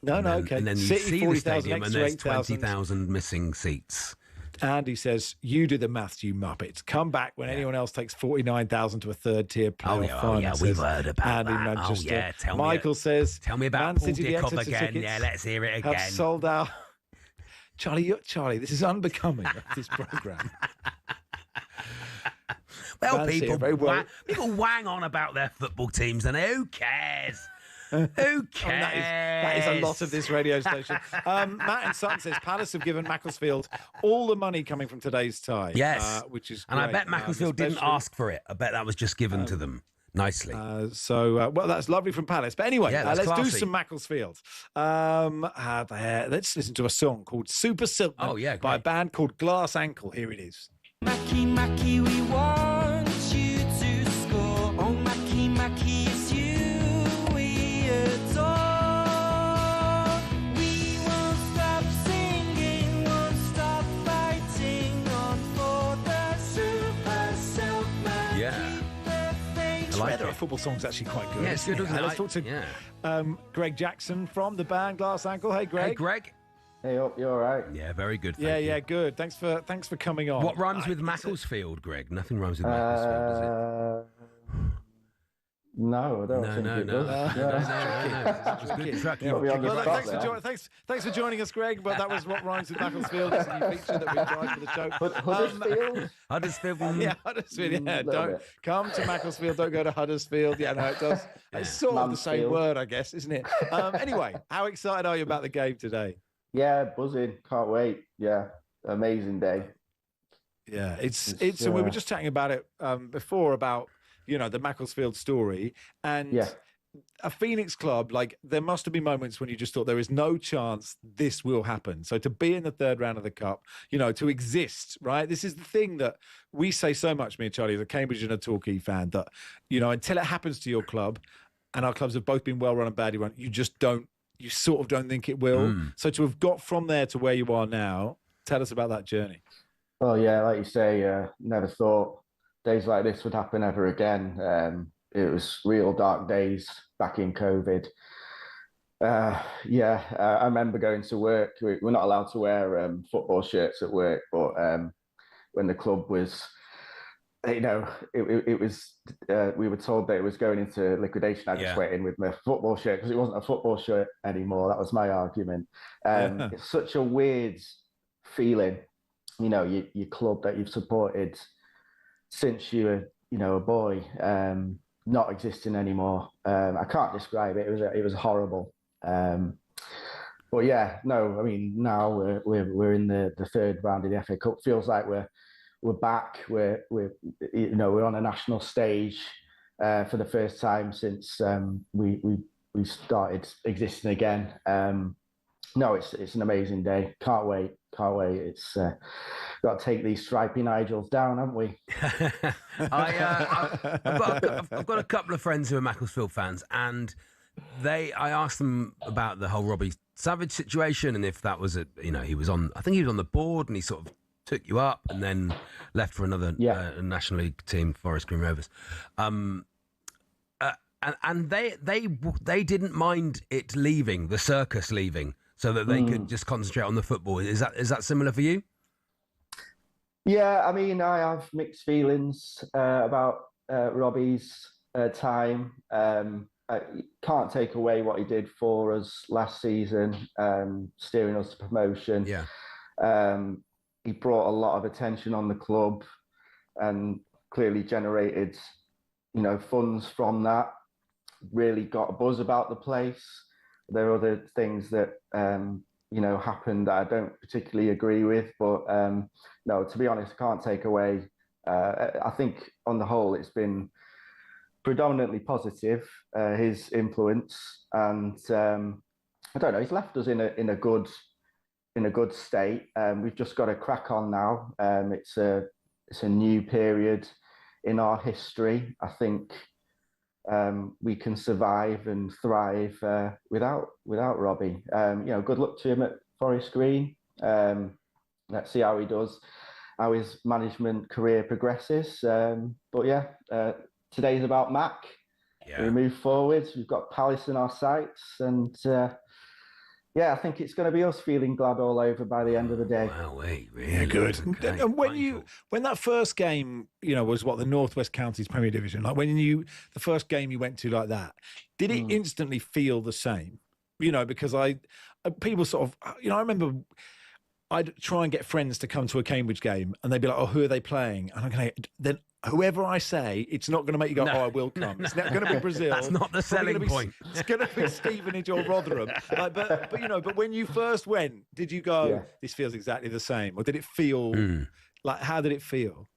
Speaker 2: Okay.
Speaker 1: And then you
Speaker 2: City,
Speaker 1: see the stadium and there's
Speaker 2: 8,000.
Speaker 1: 20,000 missing seats.
Speaker 2: Andy says, you do the maths, you muppets. Come back when anyone else takes 49,000 to a third-tier playoff final.
Speaker 1: We've heard about
Speaker 2: Andy
Speaker 1: that.
Speaker 2: Manchester. Michael says,
Speaker 1: tell me about
Speaker 2: Man
Speaker 1: Paul
Speaker 2: City, the
Speaker 1: Dickov
Speaker 2: Exeter
Speaker 1: again.
Speaker 2: tickets
Speaker 1: Yeah, let's hear it again.
Speaker 2: have sold out. Charlie, this is unbecoming of this programme.
Speaker 1: Well, people wang on about their football teams, and who cares? Who cares?
Speaker 2: That is a lot of this radio station. Matt and Sutton says Palace have given Macclesfield all the money coming from today's tie.
Speaker 1: Yes,
Speaker 2: which is
Speaker 1: and
Speaker 2: great.
Speaker 1: I bet Macclesfield didn't ask for it. I bet that was just given to them nicely.
Speaker 2: Well, that's lovely from Palace. But anyway, let's
Speaker 1: classy.
Speaker 2: do some Macclesfield. Let's listen to a song called Super Silkman by a band called Glass Ankle. Here it is.
Speaker 3: Mackie, Mackie, we want you to score. Oh, Mackie, Mackie, it's you we adore. We won't stop singing, won't stop fighting on for the Super Silkman.
Speaker 2: Yeah.
Speaker 1: I like
Speaker 2: Our football song's actually quite good.
Speaker 1: Yeah, it's good, isn't it?
Speaker 2: Let's talk to Greg Jackson from the band Glass Ankle. Hey, Greg.
Speaker 1: Hey, Greg.
Speaker 16: Hey, up, you all right?
Speaker 1: Yeah, very good. Thank you.
Speaker 2: Good. Thanks for coming on.
Speaker 1: What rhymes with Macclesfield, Greg? Nothing rhymes with Macclesfield, does it?
Speaker 16: No, I don't think it does.
Speaker 2: No. Thanks for joining us, Greg. But that was what rhymes with Macclesfield. It's a new feature that we tried for the show.
Speaker 16: Huddersfield?
Speaker 1: Huddersfield.
Speaker 2: Yeah, Huddersfield. Yeah, don't come to Macclesfield. Don't go to Huddersfield. Yeah, no, it does. It's sort of the same word, I guess, isn't it? Anyway, how excited are you about the game today?
Speaker 16: Yeah, buzzing. Can't wait. Yeah, amazing day.
Speaker 2: Yeah, it's and we were just chatting about it before about the Macclesfield story and a Phoenix club. Like there must have been moments when you just thought there is no chance this will happen. So to be in the third round of the cup, to exist, right? This is the thing that we say so much. Me and Charlie, as a Cambridge and a Torquay fan, that until it happens to your club, and our clubs have both been well run and badly run, you sort of don't think it will. So to have got from there to where you are now, tell us about that journey.
Speaker 16: Oh yeah, like you say, never thought days like this would happen ever again. It was real dark days back in COVID. I remember going to work. We're not allowed to wear football shirts at work, but when the club was, it was. We were told that it was going into liquidation. I just went in with my football shirt because it wasn't a football shirt anymore. That was my argument. It's such a weird feeling, your club that you've supported since you were, a boy, not existing anymore. I can't describe it. It was horrible. But yeah, no, I mean now we're in the third round of the FA Cup. Feels like we're back. We're on a national stage for the first time since we started existing again. No, it's an amazing day. Can't wait. It's got to take these stripy Nigels down, haven't we?
Speaker 1: I've got a couple of friends who are Macclesfield fans, and I asked them about the whole Robbie Savage situation, and if that was he was on. I think he was on the board, and he sort of took you up, and then left for another National League team, Forest Green Rovers. And they didn't mind it leaving, the circus leaving, so that they could just concentrate on the football. Is that similar for you?
Speaker 16: Yeah, I mean, I have mixed feelings about Robbie's time. I can't take away what he did for us last season, steering us to promotion. Yeah. He brought a lot of attention on the club and clearly generated, funds from that. Really got a buzz about the place. There are other things that happened that I don't particularly agree with, but no, to be honest, I can't take away. I think on the whole, it's been predominantly positive, his influence, and I don't know. He's left us in a good state. We've just got to crack on now. It's a new period in our history. I think we can survive and thrive without Robbie. Good luck to him at Forest Green. Let's see how he does, how his management career progresses. Today's about Mac. Yeah. We move forwards. We've got Palace in our sights, and I think it's going to be us feeling glad all over by the end of the day.
Speaker 1: Wow, really?
Speaker 2: Yeah, good.
Speaker 1: Okay.
Speaker 2: And when that first game, was what the Northwest Counties Premier Division, like the first game you went to like that, did it instantly feel the same? Because people sort of, I remember I'd try and get friends to come to a Cambridge game, and they'd be like, "Oh, who are they playing?" And I'm going to then. Whoever I say, it's not going to make you go, "Oh, I will come." It's not going to be Brazil.
Speaker 1: That's not the selling point.
Speaker 2: It's going to be Stevenage or Rotherham. But when you first went, did you go, "This feels exactly the same," or did it feel like? How did it feel?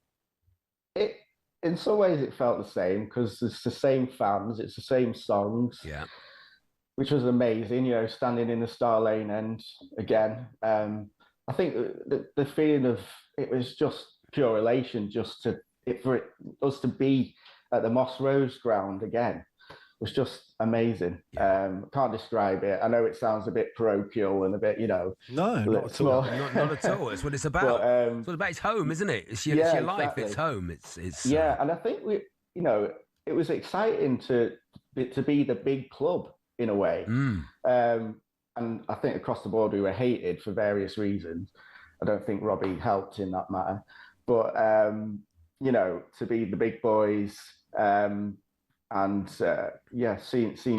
Speaker 16: In some ways, it felt the same because it's the same fans, it's the same songs.
Speaker 1: Yeah,
Speaker 16: which was amazing. Standing in the Star Lane end again. I think the feeling of it was just pure elation, for us to be at the Moss Rose ground again was just amazing. Can't describe it. I know it sounds a bit parochial and a bit,
Speaker 2: No, not at all.
Speaker 1: Not at all. It's what it's about. It's what it's home, isn't it? It's your life.
Speaker 16: Exactly.
Speaker 1: It's home. It's
Speaker 16: and I think it was exciting to be the big club in a way. And I think across the board we were hated for various reasons. I don't think Robbie helped in that matter, but to be the big boys, seeing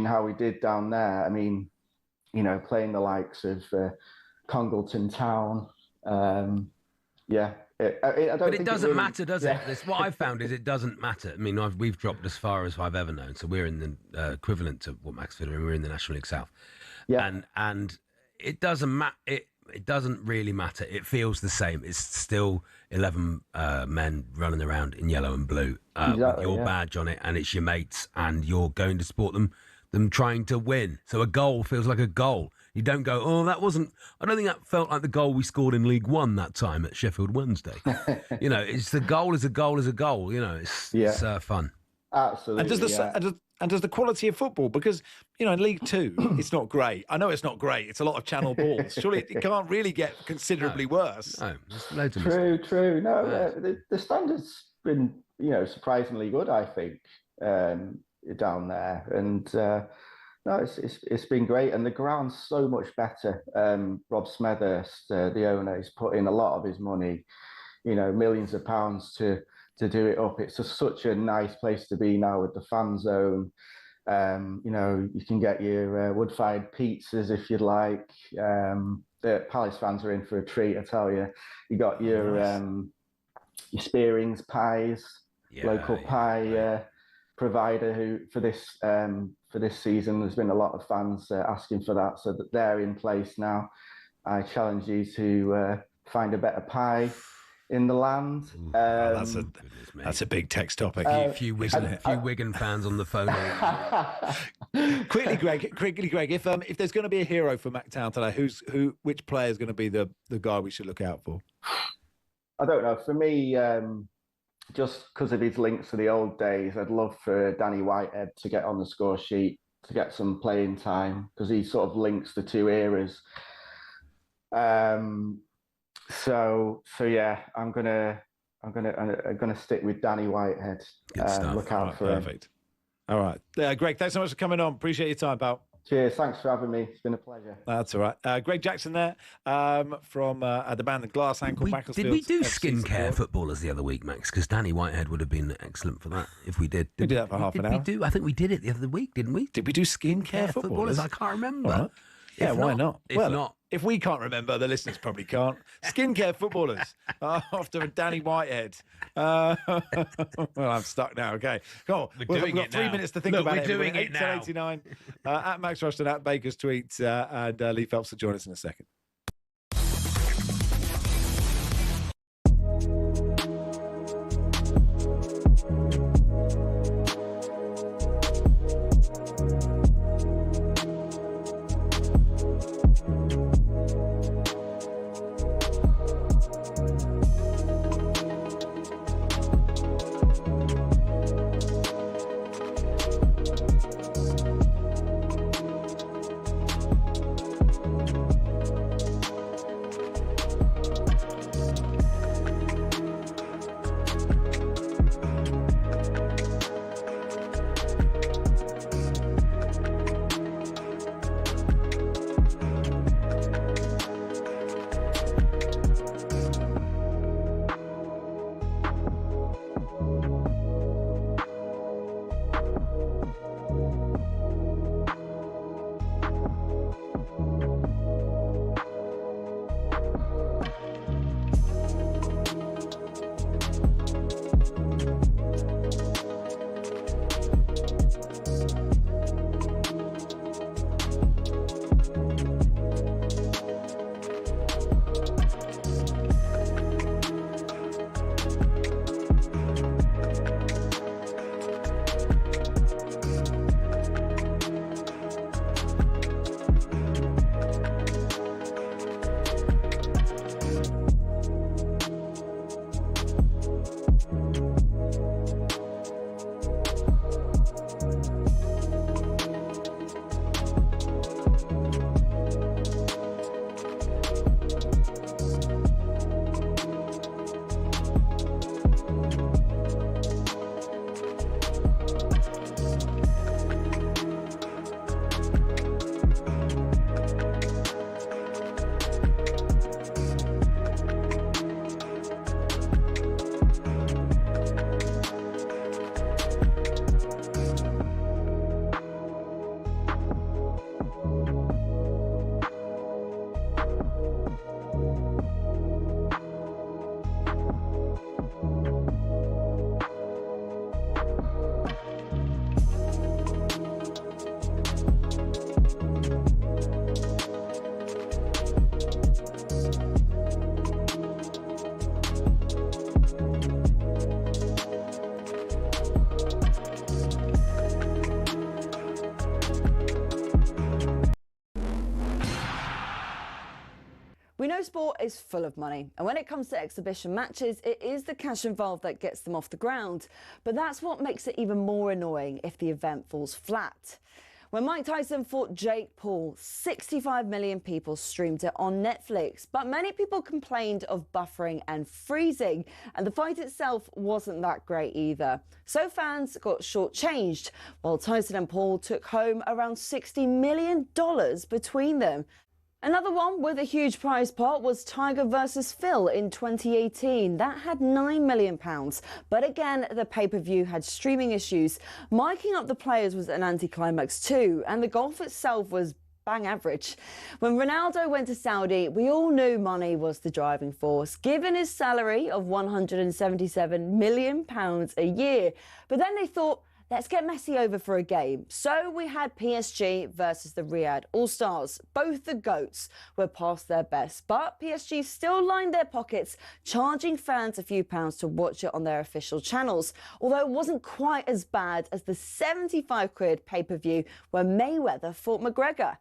Speaker 16: how we did down there. I mean, playing the likes of Congleton Town.
Speaker 1: But it doesn't matter, does it? What I've found is it doesn't matter. I mean, we've dropped as far as I've ever known, so we're in the equivalent to what Macclesfield are in. We're in the National League South, and it doesn't matter. It doesn't really matter. It feels the same. It's still 11 men running around in yellow and blue with your badge on it, and it's your mates, and you're going to support them trying to win. So a goal feels like a goal. You don't go, "Oh, that wasn't." I don't think that felt like the goal we scored in League One that time at Sheffield Wednesday. It's the goal is a goal is a goal. It's fun.
Speaker 16: Absolutely.
Speaker 2: And does the quality of football, because in League Two it's not great. I know it's not great. It's a lot of channel balls. Surely it can't really get considerably worse.
Speaker 1: No, loads of
Speaker 16: True. No, the standard's been surprisingly good, I think, down there, and it's been great, and the ground's so much better. Rob Smethurst, the owner, has put in a lot of his money, millions of pounds to do it up. It's just such a nice place to be now with the fan zone. You can get your wood-fired pizzas if you'd like. The Palace fans are in for a treat, I tell you. You got your Spearings pies, local pie provider who for this season. There's been a lot of fans asking for that, so that they're in place now. I challenge you to find a better pie in the land.
Speaker 2: That's a big text topic.
Speaker 1: A few Wigan fans on the phone.
Speaker 2: Quickly, Greg. If there's going to be a hero for Macctown today, which player is going to be the guy we should look out for?
Speaker 16: I don't know. For me, just because of his links to the old days, I'd love for Danny Whitehead to get on the score sheet, to get some playing time, because he sort of links the two eras. So yeah, I'm gonna stick with Danny Whitehead. Look out for him.
Speaker 2: Perfect. All right, Greg. Thanks so much for coming on. Appreciate your time, pal.
Speaker 16: Cheers. Thanks for having me. It's been a pleasure.
Speaker 2: That's all right. Greg Jackson there from the band The Glass Ankle. Macclesfield.
Speaker 1: Did we do skincare footballers the other week, Max? Because Danny Whitehead would have been excellent for that if we did.
Speaker 2: We did that for half an hour.
Speaker 1: I think we did it the other week, didn't we?
Speaker 2: Did we do skincare footballers?
Speaker 1: I can't remember.
Speaker 2: Yeah, why not?
Speaker 1: If not.
Speaker 2: If we can't remember, the listeners probably can't. Skincare footballers after Danny Whitehead. Well, I'm stuck now. Okay, cool. We've got 3 minutes to think about it.
Speaker 1: We're doing it now.
Speaker 2: 8:89 at Max Rushden, at Baker's Tweet, and Lee Phelps will join us in a second.
Speaker 17: is full of money, and when it comes to exhibition matches, it is the cash involved that gets them off the ground. But that's what makes it even more annoying if the event falls flat. When Mike Tyson fought Jake Paul, 65 million people streamed it on Netflix, but many people complained of buffering and freezing, and the fight itself wasn't that great either. So fans got shortchanged, while Tyson and Paul took home around $60 million between them. Another one with a huge prize pot was Tiger versus Phil in 2018. That had £9 million. But again, the pay-per-view had streaming issues. Miking up the players was an anticlimax too, and the golf itself was bang average. When Ronaldo went to Saudi, we all knew money was the driving force, given his salary of £177 million a year. But then they thought, let's get Messi over for a game. So we had PSG versus the Riyadh All-Stars. Both the GOATs were past their best, but PSG still lined their pockets, charging fans a few pounds to watch it on their official channels. Although it wasn't quite as bad as the 75 quid pay-per-view where Mayweather fought McGregor.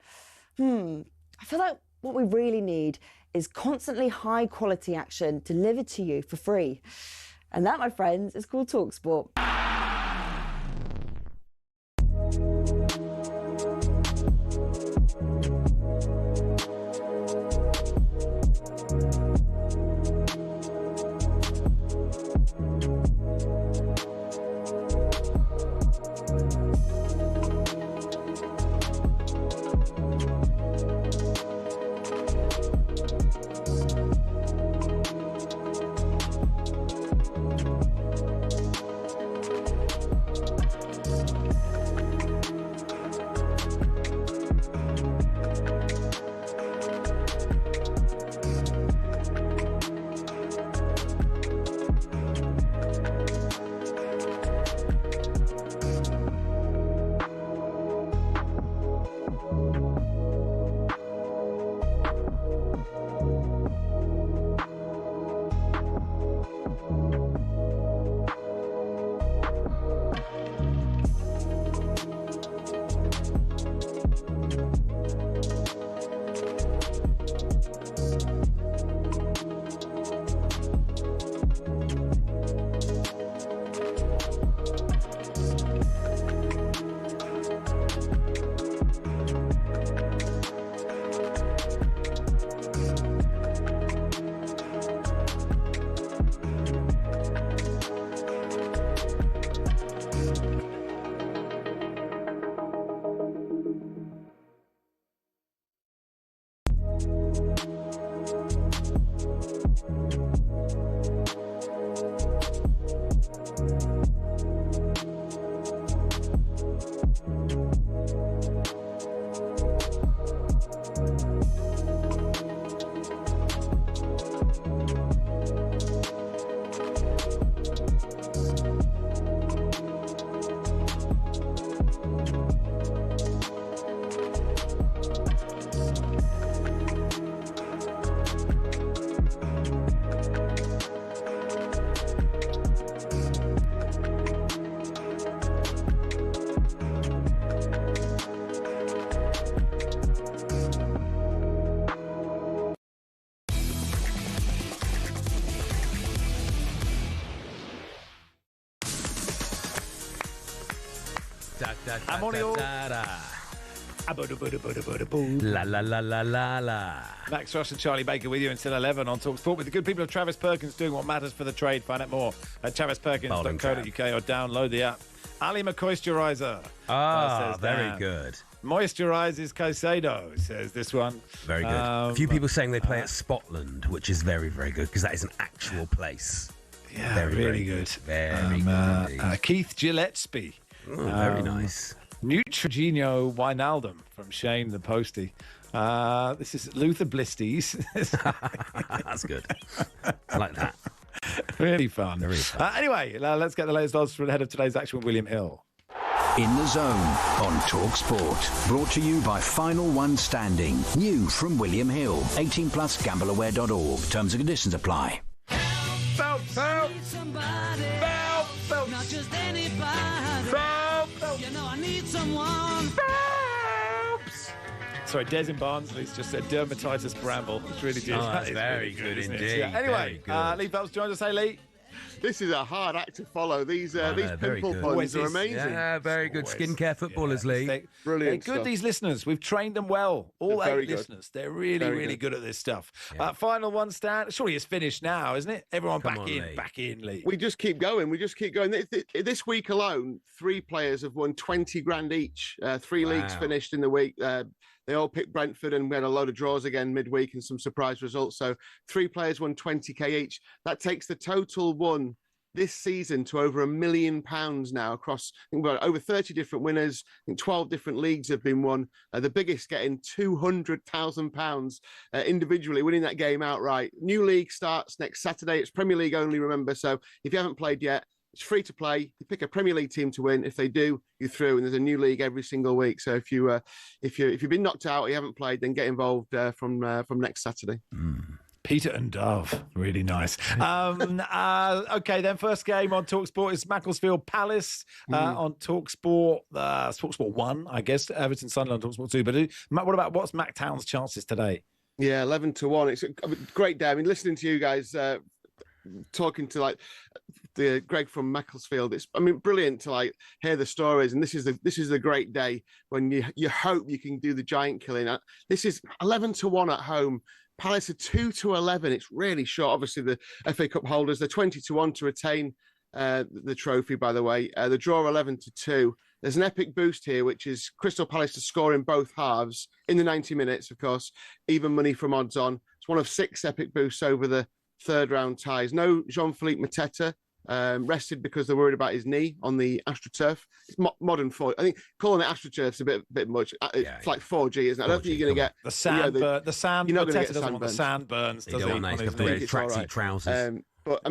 Speaker 17: I feel like what we really need is constantly high-quality action delivered to you for free. And that, my friends, is called talkSPORT.
Speaker 1: La la la la la la.
Speaker 2: Max Rush and Charlie Baker with you until 11 on talkSPORT with the good people of Travis Perkins doing what matters for the trade. Find out more at travisperkins.co.uk or download the app. Ali McCoisturizer.
Speaker 1: Very good.
Speaker 2: Moisturizes Caicedo, says this one.
Speaker 1: Very good. A few people saying they play at Spotland, which is very, very good because that is an actual place.
Speaker 2: Yeah,
Speaker 1: very,
Speaker 2: really
Speaker 1: very
Speaker 2: good.
Speaker 1: Very good.
Speaker 2: Keith Gillespie.
Speaker 1: Very nice.
Speaker 2: Neutrogeno Wijnaldum from Shane the Postie. This is Luther Blisties.
Speaker 1: That's good. I like that.
Speaker 2: Really fun.
Speaker 1: Very fun.
Speaker 2: Anyway, let's get the latest odds from ahead of today's action with William Hill.
Speaker 18: In the Zone on talkSPORT. Brought to you by Final One Standing. New from William Hill. 18 plus gambleaware.org. Terms and conditions apply.
Speaker 2: Help!
Speaker 3: Not just anybody. You know I need someone.
Speaker 2: Sorry, Des in Barnsley's just said dermatitis bramble. It's really good.
Speaker 1: Oh, that's
Speaker 2: That is
Speaker 1: very
Speaker 2: really
Speaker 1: good
Speaker 2: isn't it?
Speaker 1: indeed.
Speaker 2: Yeah. Anyway, Lee Phelps joins us. Hey, Lee.
Speaker 6: This is a hard act to follow. These pimple puns are amazing.
Speaker 1: Yeah, very good. Skincare footballers, Lee.
Speaker 6: Brilliant
Speaker 2: They're good,
Speaker 6: stuff.
Speaker 2: these listeners. We've trained them well. All
Speaker 6: They're very
Speaker 2: 8
Speaker 6: good.
Speaker 2: listeners. They're really,
Speaker 6: Very
Speaker 2: really
Speaker 6: good.
Speaker 2: good at this stuff. Final one stand. Surely it's finished now, isn't it? Everyone
Speaker 1: Come
Speaker 2: back
Speaker 1: on,
Speaker 2: in,
Speaker 1: Lee.
Speaker 2: back in, Lee.
Speaker 6: We just keep going. This week alone, 3 players have won 20 grand each. 3 leagues finished in the week. They all picked Brentford, and we had a load of draws again midweek and some surprise results. So 3 players won 20k each. That takes the total won this season to over £1 million now across, I think we've got over 30 different winners. I think 12 different leagues have been won. The biggest getting £200,000 individually, winning that game outright. New league starts next Saturday. It's Premier League only, remember. So if you haven't played yet, it's free to play. You pick a Premier League team to win. If they do, you're through. And there's a new league every single week. So if you've been knocked out or you haven't played, then get involved from next Saturday.
Speaker 2: Peter and Dove, really nice. Okay, then first game on talkSPORT is Macclesfield Palace on talkSPORT, talkSPORT 1, I guess. Everton Sunderland on talkSPORT 2. But what's Mac Town's chances today?
Speaker 6: Yeah, 11-1. It's a great day. I mean, listening to you guys talking to the Greg from Macclesfield, it's brilliant to hear the stories. And this is the great day when you hope you can do the giant killing. This is 11-1 at home. Palace are 2-11. It's really short. Obviously, the FA Cup holders, they're 20-1 to retain the trophy, by the way. The draw 11-2. There's an epic boost here, which is Crystal Palace to score in both halves in the 90 minutes, of course. Even money from odds on. It's one of 6 epic boosts over the third round ties. No Jean-Philippe Mateta. Rested because they're worried about his knee on the AstroTurf. It's modern 4. I think calling it AstroTurf's a bit much. It's like 4G, isn't it? I don't think you're going to get
Speaker 2: the sand. The sand.
Speaker 6: You're not going to get
Speaker 2: doesn't want the sand burns.
Speaker 1: They don't want to wear tracksuit trousers.
Speaker 6: But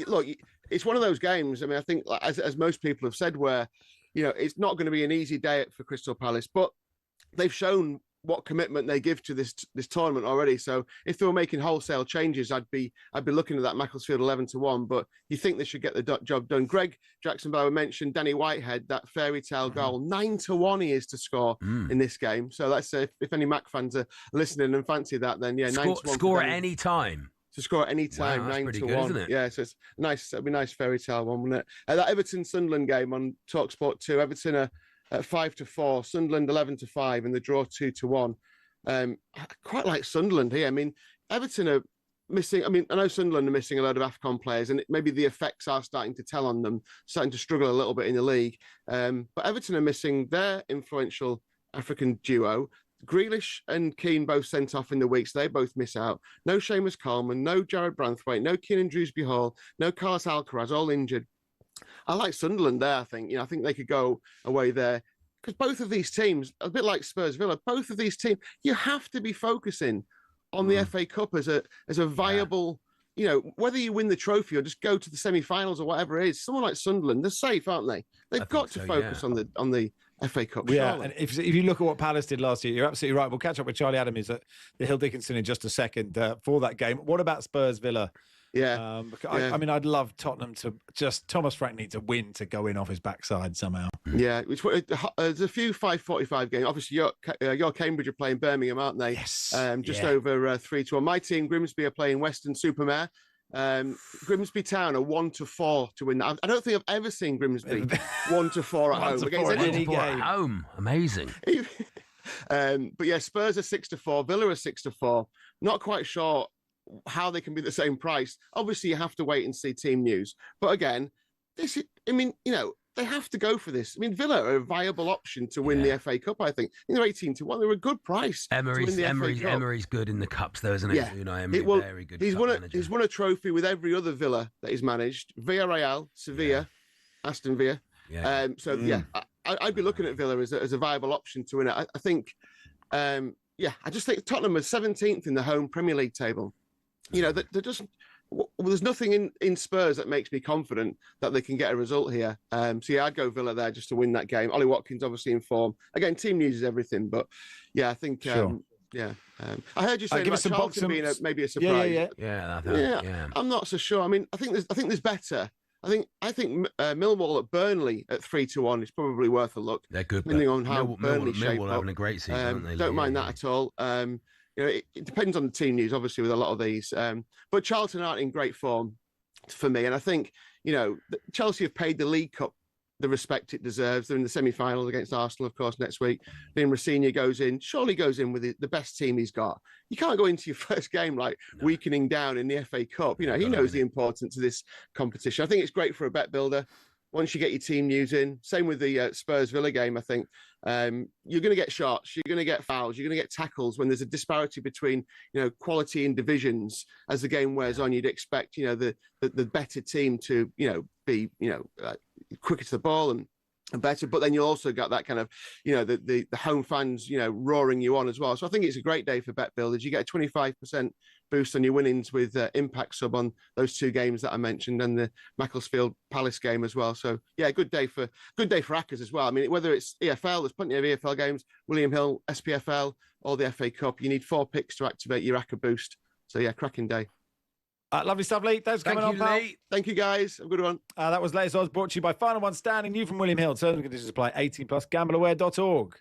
Speaker 6: look, it's one of those games. I think, as most people have said, where it's not going to be an easy day for Crystal Palace, but they've shown what commitment they give to this tournament already. So if they were making wholesale changes, I'd be looking at that Macclesfield 11-1. But you think they should get the job done. Greg Jackson-Bauer mentioned Danny Whitehead, that fairy tale goal. 9-1 he is to score in this game. So let's say if any Mac fans are listening and fancy that, then 9-1.
Speaker 1: Score at any time.
Speaker 6: To score at any time,
Speaker 1: wow,
Speaker 6: 9-1.
Speaker 1: Good, isn't it?
Speaker 6: Yeah, so it's nice. It'd be a nice fairy tale one, wouldn't it? That Everton Sunderland game on talkSPORT 2. Everton are at 5-4, Sunderland 11-5, and the draw 2-1. I quite like Sunderland here. Everton are missing. I know Sunderland are missing a load of AFCON players, and maybe the effects are starting to tell on them, starting to struggle a little bit in the league. But Everton are missing their influential African duo. Grealish and Keane both sent off in the week, so they both miss out. No Seamus Coleman, no Jared Branthwaite, no Keenan Drewsby Hall, no Carlos Alcaraz, all injured. I like Sunderland there, I think. I think they could go away there. Because both of these teams, a bit like Spurs Villa, both of these teams, you have to be focusing on the FA Cup as a viable, whether you win the trophy or just go to the semi-finals or whatever it is. Someone like Sunderland, they're safe, aren't they? They've got to focus on the FA Cup.
Speaker 2: Yeah,
Speaker 6: surely.
Speaker 2: and if you look at what Palace did last year, you're absolutely right. We'll catch up with Charlie Adams at the Hill Dickinson in just a second for that game. What about Spurs Villa?
Speaker 6: Yeah.
Speaker 2: I'd love Tottenham to Thomas Frank needs a win to go in off his backside somehow.
Speaker 6: Yeah, there's a few 5:45 games. Obviously, your Cambridge are playing Birmingham, aren't they?
Speaker 2: Yes.
Speaker 6: Just over 3-1. My team, Grimsby, are playing Weston-super-Mare. Grimsby Town are 1-4 to win. I don't think I've ever seen Grimsby 1-4 at home against any game.
Speaker 1: At home, amazing.
Speaker 6: But yeah, Spurs are 6-4. Villa are 6-4. Not quite sure how they can be the same price. Obviously, you have to wait and see team news. But again, they have to go for this. Villa are a viable option to win the FA Cup, I think. They're 18-1. They're a good price.
Speaker 1: Emery's good in the cups, though, isn't he?
Speaker 6: Yeah.
Speaker 1: Emery, very good.
Speaker 6: He's won a trophy with every other Villa that he's managed. Villarreal, Sevilla, Aston Villa.
Speaker 1: Yeah.
Speaker 6: I'd be looking at Villa as a viable option to win it. I think, I just think Tottenham are 17th in the home Premier League table. There's nothing in Spurs that makes me confident that they can get a result here. I'd go Villa there just to win that game. Ollie Watkins obviously in form. Again, team news is everything, but I think
Speaker 2: sure.
Speaker 6: I heard you saying about Charlton being maybe a surprise.
Speaker 1: Yeah.
Speaker 6: I'm not so sure. I think there's better.
Speaker 19: I think Millwall at Burnley at 3-1 is probably worth a look.
Speaker 1: They're good,
Speaker 19: depending on how Burnley shape
Speaker 1: Millwall
Speaker 19: up.
Speaker 1: having a great season, aren't they?
Speaker 19: Don't mind that at all. It depends on the team news, obviously, with a lot of these. But Charlton aren't in great form for me, and I think Chelsea have paid the League Cup the respect it deserves. They're in the semi-finals against Arsenal, of course, next week. Then Rossini goes in with the best team he's got. You can't go into your first game weakening down in the FA Cup. He knows the importance of this competition. I think it's great for a bet builder. Once you get your team news in, same with the Spurs-Villa game, I think, you're going to get shots, you're going to get fouls, you're going to get tackles when there's a disparity between, quality in divisions. As the game wears on, you'd expect, the better team to, be, quicker to the ball and better. But then you also got that kind of, the home fans, roaring you on as well. So I think it's a great day for bet builders. You get a 25% boost on your winnings with Impact Sub on those two games that I mentioned and the Macclesfield Palace game as well. So yeah, good day for Hackers as well. I mean, whether it's EFL, there's plenty of EFL games, William Hill, SPFL, or the FA Cup. You need 4 picks to activate your Hacker boost. So yeah, cracking day.
Speaker 2: Lovely stuff, Lee. Thanks for coming on, pal.
Speaker 19: Lee. Thank you, guys. Have a good one.
Speaker 2: That was Latest Odds, brought to you by Final One Standing, new from William Hill. Terms and conditions apply. 18+, gambleaware.org.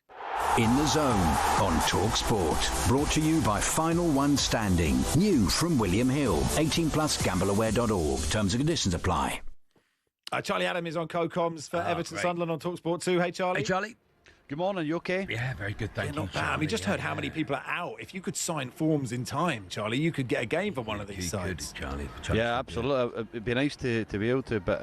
Speaker 18: In the Zone on talkSPORT. Brought to you by Final One Standing, new from William Hill. 18+, gambleaware.org. Terms and conditions apply.
Speaker 2: Charlie Adam is on co-coms for Everton Sunderland on talkSPORT 2. Hey, Charlie.
Speaker 1: Hey, Charlie.
Speaker 20: Good morning, you okay?
Speaker 1: Yeah, very good, thank you.
Speaker 2: Not bad. We just heard how many people are out. If you could sign forms in time, Charlie, you could get a game for one of these sides.
Speaker 1: Charlie.
Speaker 20: Yeah, absolutely. It'd be nice to be able to, but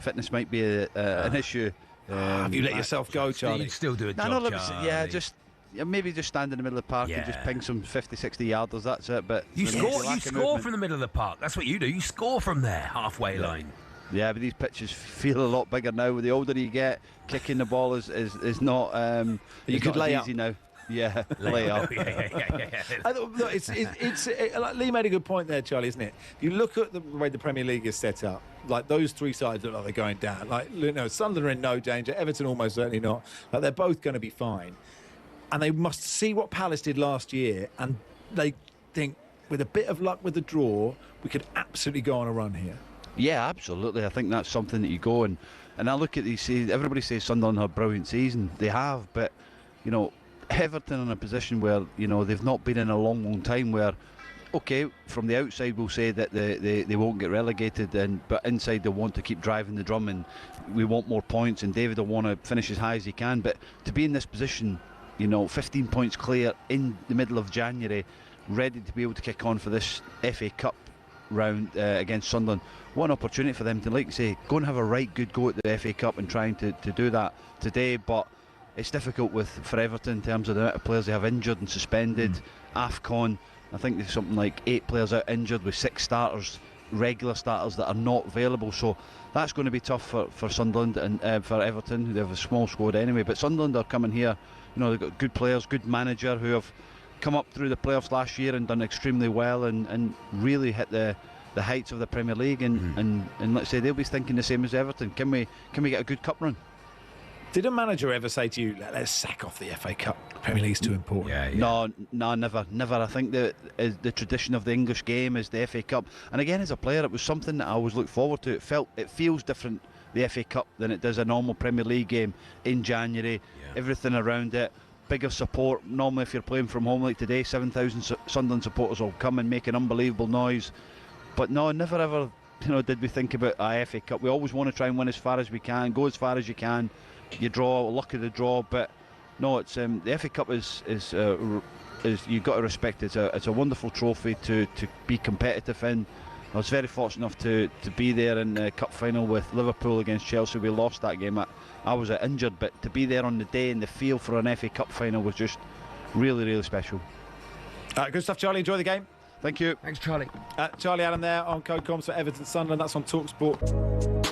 Speaker 20: fitness might be an issue.
Speaker 2: Have you let yourself go, Charlie?
Speaker 1: You'd still do a job,
Speaker 20: Charlie. Maybe just stand in the middle of the park and just ping some 50, 60 yarders, that's it. But
Speaker 1: you score from the middle of the park. That's what you do. You score from there, halfway line.
Speaker 20: Yeah, but these pitches feel a lot bigger now. The older you get, kicking the ball is not.
Speaker 2: You could lay
Speaker 20: easy now. Yeah, lay up.
Speaker 2: Look, it's like Lee made a good point there, Charlie, isn't it? If you look at the way the Premier League is set up, like those three sides look like they're going down. Like, Sunderland are in no danger, Everton almost certainly not. Like, they're both going to be fine, and they must see what Palace did last year, and they think with a bit of luck with the draw, we could absolutely go on a run here.
Speaker 20: Yeah, absolutely. I think that's something that you go and I look at these. Everybody says Sunderland have a brilliant season. They have, but Everton in a position where they've not been in a long time. Where, okay, from the outside we'll say that they won't get relegated, but inside they want to keep driving the drum and we want more points. And David will want to finish as high as he can. But to be in this position, 15 points clear in the middle of January, ready to be able to kick on for this FA Cup round against Sunderland. What an opportunity for them to, like say, go and have a right good go at the FA Cup and trying to do that today. But it's difficult for Everton in terms of the amount of players they have injured and suspended. AFCON, I think there's something like 8 players out injured with 6 starters, regular starters that are not available. So that's going to be tough for Sunderland and for Everton. They have a small squad anyway, but Sunderland are coming here. They've got good players, good manager who have come up through the playoffs last year and done extremely well and really hit the heights of the Premier League and let's say they'll be thinking the same as Everton. Can we get a good cup run?
Speaker 2: Did a manager ever say to you, let's sack off the FA Cup, Premier League's too important?
Speaker 20: No, never. I think the tradition of the English game is the FA Cup, and again as a player it was something that I always looked forward to. It feels different, the FA Cup, than it does a normal Premier League game in January. Everything around it, bigger support. Normally if you're playing from home like today, 7,000 Sunderland supporters will come and make an unbelievable noise. But no, never ever did we think about a FA Cup. We always want to try and win as far as we can, go as far as you can. You draw, luck of the draw, but no, it's the FA Cup is you've got to respect it. It's a wonderful trophy to be competitive in. I was very fortunate enough to be there in the cup final with Liverpool against Chelsea. We lost that game. I was injured, but to be there on the day and the feel for an FA Cup final was just really, really special.
Speaker 2: Good stuff, Charlie. Enjoy the game.
Speaker 20: Thank you.
Speaker 1: Thanks, Charlie.
Speaker 2: Charlie Allen there on co-coms for Everton Sunderland. That's on talkSPORT.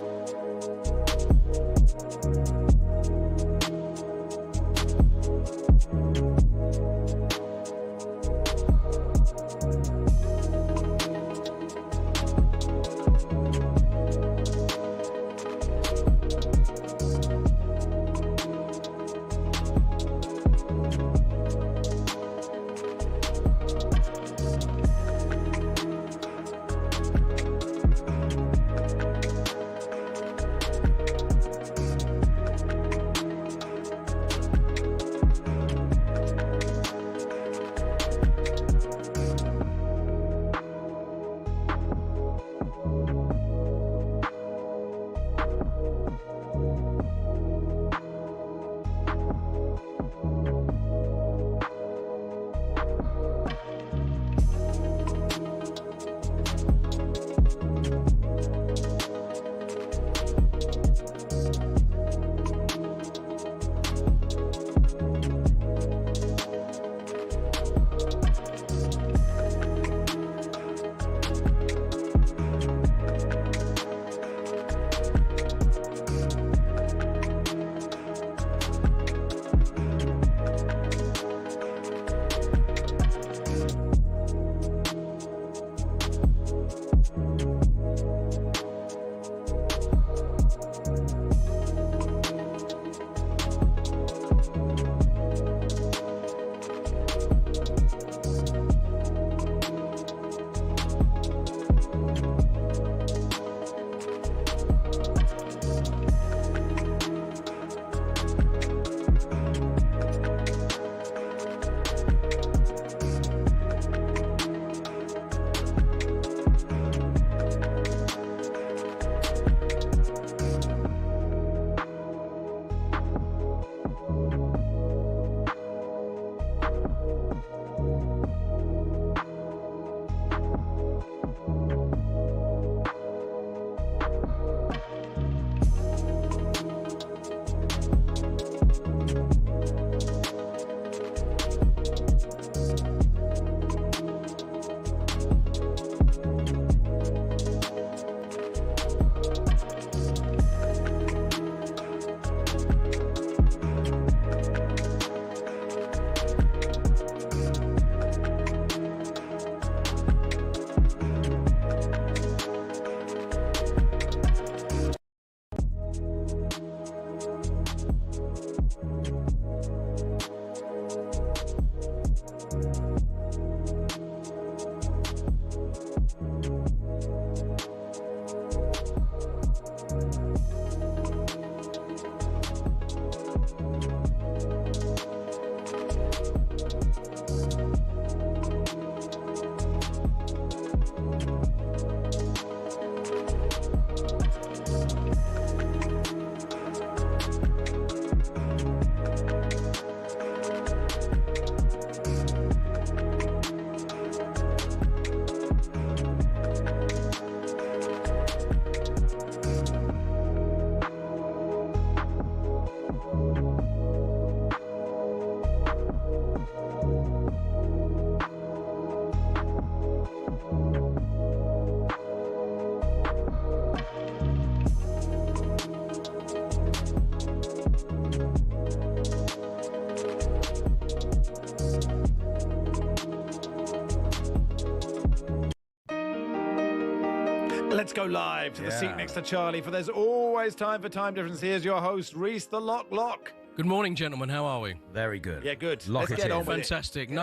Speaker 2: go live to the seat next to Charlie, for there's always time for time difference. Here's your host, Reese the Lock.
Speaker 21: Good morning, gentlemen. How are we?
Speaker 1: Very good.
Speaker 2: Yeah, good.
Speaker 1: Lock
Speaker 2: Let's get on with
Speaker 21: Fantastic.
Speaker 1: it.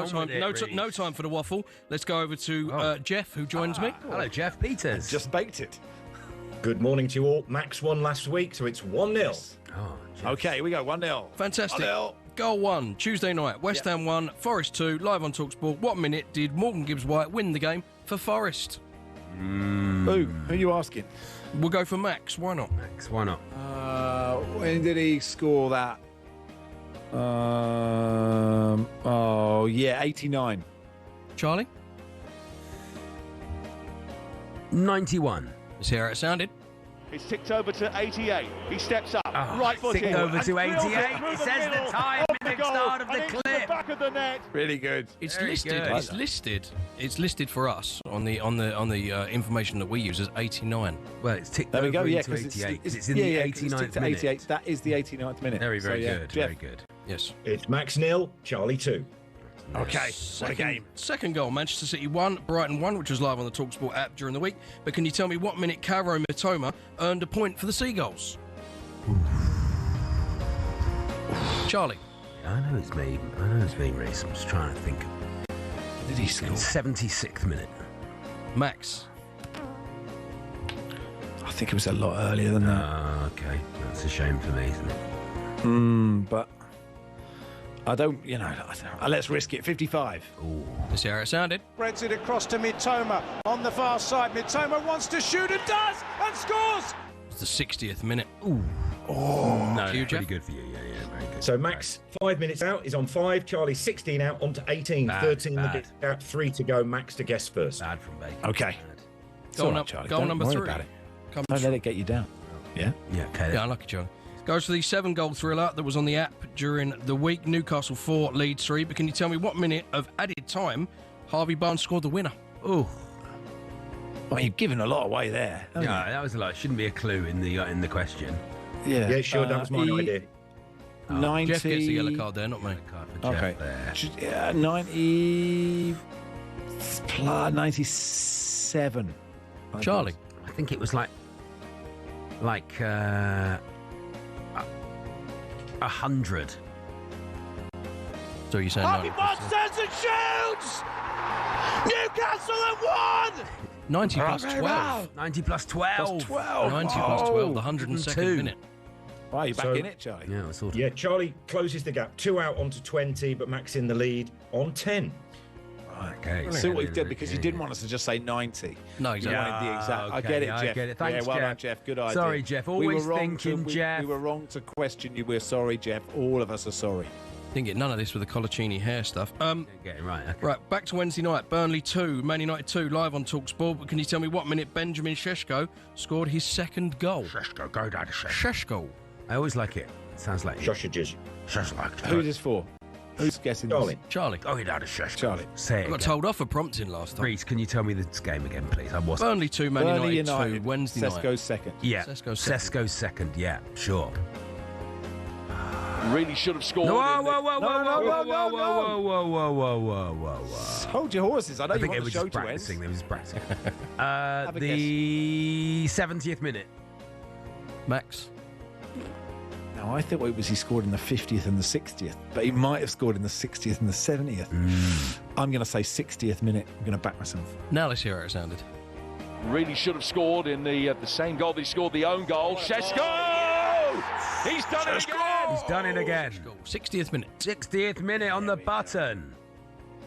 Speaker 21: No time for the waffle. Let's go over to Jeff, who joins me.
Speaker 1: Hello, Jeff Peters.
Speaker 2: Just baked it.
Speaker 22: Good morning to you all. Max won last week, so it's 1-0.
Speaker 2: Okay, here we go. 1-0.
Speaker 21: Fantastic.
Speaker 2: 1-0.
Speaker 21: Goal 1, Tuesday night. West Ham 1, Forest 2, live on talkSPORT. What minute did Morgan Gibbs-White win the game for Forest?
Speaker 2: Who are you asking?
Speaker 21: We'll go for Max. Why not?
Speaker 1: Max, why not?
Speaker 2: When did he score that? 89.
Speaker 21: Charlie?
Speaker 1: 91.
Speaker 21: Let's hear how it sounded.
Speaker 6: It's ticked over to 88. He steps up, right foot
Speaker 1: ticked
Speaker 6: in,
Speaker 1: over
Speaker 6: and
Speaker 1: to
Speaker 6: drills
Speaker 1: 88.
Speaker 6: it through
Speaker 1: It
Speaker 6: the
Speaker 1: says the
Speaker 6: middle,
Speaker 1: time
Speaker 6: off
Speaker 1: in the
Speaker 6: goal,
Speaker 1: start of
Speaker 6: and
Speaker 1: the
Speaker 6: into
Speaker 1: clip.
Speaker 6: the back of the net.
Speaker 2: Really good.
Speaker 21: It's
Speaker 2: Very
Speaker 21: listed.
Speaker 2: good.
Speaker 21: It's listed. It's listed for us on the information that we use as 89.
Speaker 1: Well, it's ticked
Speaker 2: There we
Speaker 1: over
Speaker 2: go. Yeah,
Speaker 1: into
Speaker 2: because
Speaker 1: 88. It's in
Speaker 2: yeah,
Speaker 1: the
Speaker 2: it's ticked
Speaker 1: 89th
Speaker 2: to
Speaker 1: minute.
Speaker 2: 88. That is the 89th minute.
Speaker 1: Very good.
Speaker 2: Jeff.
Speaker 1: Very good.
Speaker 21: Yes.
Speaker 22: It's Max 0, Charlie 2.
Speaker 2: Okay, what a game.
Speaker 21: Second goal, Manchester City 1, Brighton 1, which was live on the talkSPORT app during the week. But can you tell me what minute Caro Mitoma earned a point for the Seagulls? Charlie.
Speaker 1: I know it's me, Reece. I'm just trying to think.
Speaker 2: Did he score?
Speaker 1: 76th minute.
Speaker 21: Max.
Speaker 2: I think it was a lot earlier than that.
Speaker 1: Okay. That's a shame for me, isn't it?
Speaker 2: But I don't, let's risk it. 55.
Speaker 21: Let's hear how it sounded.
Speaker 6: Spreads it across to Mitoma on the far side. Mitoma wants to shoot and does, and scores.
Speaker 21: It's the 60th minute.
Speaker 1: No,
Speaker 21: you,
Speaker 1: pretty
Speaker 21: Jeff?
Speaker 1: good for you. Yeah, very good.
Speaker 22: So Max, 5 minutes out, is on 5. Charlie, 16 out, on to 18. 13
Speaker 1: bad.
Speaker 22: the gap, 3 to go. Max to guess first.
Speaker 1: Bad from Bacon.
Speaker 2: Okay.
Speaker 21: Goal,
Speaker 2: Charlie.
Speaker 21: goal
Speaker 2: Don't
Speaker 21: number
Speaker 2: worry
Speaker 21: 3.
Speaker 2: about it.
Speaker 21: Comes
Speaker 2: Don't let it get you down. Yeah?
Speaker 1: Yeah, okay.
Speaker 21: Yeah, unlucky, Charlie. Goes to the 7-goal thriller that was on the app during the week. Newcastle 4, Leeds 3. But can you tell me what minute of added time Harvey Barnes scored the winner?
Speaker 1: Oh.
Speaker 2: Well, you've given a lot away there.
Speaker 1: Yeah, that was a lot. Shouldn't be a clue in the question.
Speaker 2: Yeah,
Speaker 22: sure, that was my idea.
Speaker 2: 90...
Speaker 21: Jeff gets the yellow card there, not me.
Speaker 2: Okay. 97.
Speaker 21: Charlie.
Speaker 1: I think it was like 100.
Speaker 21: So you're saying
Speaker 6: Harvey
Speaker 21: 90%?
Speaker 6: Barnes turns and shoots. Newcastle have won.
Speaker 21: 90 plus 12.
Speaker 1: 90 plus 12.
Speaker 21: 90 plus 12, the 102nd minute.
Speaker 2: Wow, you're back
Speaker 22: So-
Speaker 2: in it, Charlie.
Speaker 1: Yeah, I thought.
Speaker 22: Yeah, Charlie closes the gap. 2 out onto 20, but Max in the lead on 10.
Speaker 1: Okay.
Speaker 2: See what you've done, because you didn't want us to just say 90.
Speaker 21: No,
Speaker 2: You
Speaker 21: exactly.
Speaker 2: wanted the exact. I
Speaker 1: okay,
Speaker 2: get it,
Speaker 1: I
Speaker 2: Jeff.
Speaker 1: get it. Thanks,
Speaker 2: well
Speaker 1: Jeff.
Speaker 2: done, Jeff. Good idea.
Speaker 1: Sorry, Jeff. Always thinking, Jeff.
Speaker 2: We were wrong to question you. We're sorry, Jeff. All of us are sorry.
Speaker 21: Didn't get none of this with the Colaccini hair stuff.
Speaker 1: Get it right. Okay.
Speaker 21: Right, back to Wednesday night. Burnley 2, Man United 2, live on talkSPORT. But can you tell me what minute Benjamin Šeško scored his second goal?
Speaker 1: Šeško, go down to
Speaker 21: Šeško.
Speaker 1: I always like it. Sounds like
Speaker 22: Sausages.
Speaker 2: Who's this for? Who's guessing
Speaker 22: Charlie.
Speaker 2: this?
Speaker 21: Charlie.
Speaker 1: Go down to Šeško.
Speaker 2: Charlie.
Speaker 1: Say it
Speaker 21: I got
Speaker 1: again.
Speaker 21: told off for prompting last time.
Speaker 1: Reece, can you tell me this game again, please? I wasn't.
Speaker 21: Burnley 2, Man
Speaker 2: Burnley
Speaker 21: United 2, Wednesday night.
Speaker 2: Sesko's second.
Speaker 1: Yeah.
Speaker 21: Sesko's second.
Speaker 1: Sesko's second. Yeah, sure.
Speaker 4: Really should have scored.
Speaker 1: Whoa.
Speaker 2: Hold your horses. I know
Speaker 1: I
Speaker 2: you
Speaker 1: think
Speaker 2: want
Speaker 1: it
Speaker 2: the
Speaker 1: was
Speaker 2: show
Speaker 1: just
Speaker 2: to end.
Speaker 1: practicing. They was practicing.
Speaker 2: a
Speaker 1: The 70th minute.
Speaker 21: Max.
Speaker 2: No, I thought it was he scored in the 50th and the 60th, but he might have scored in the 60th and the 70th. I'm going to say 60th minute. I'm going to back myself.
Speaker 21: Now let's hear how it sounded.
Speaker 4: Really should have scored in the same goal that he scored the own goal. Šeško! He's done it again!
Speaker 1: He's done it again.
Speaker 21: 60th minute.
Speaker 1: 60th minute on the button.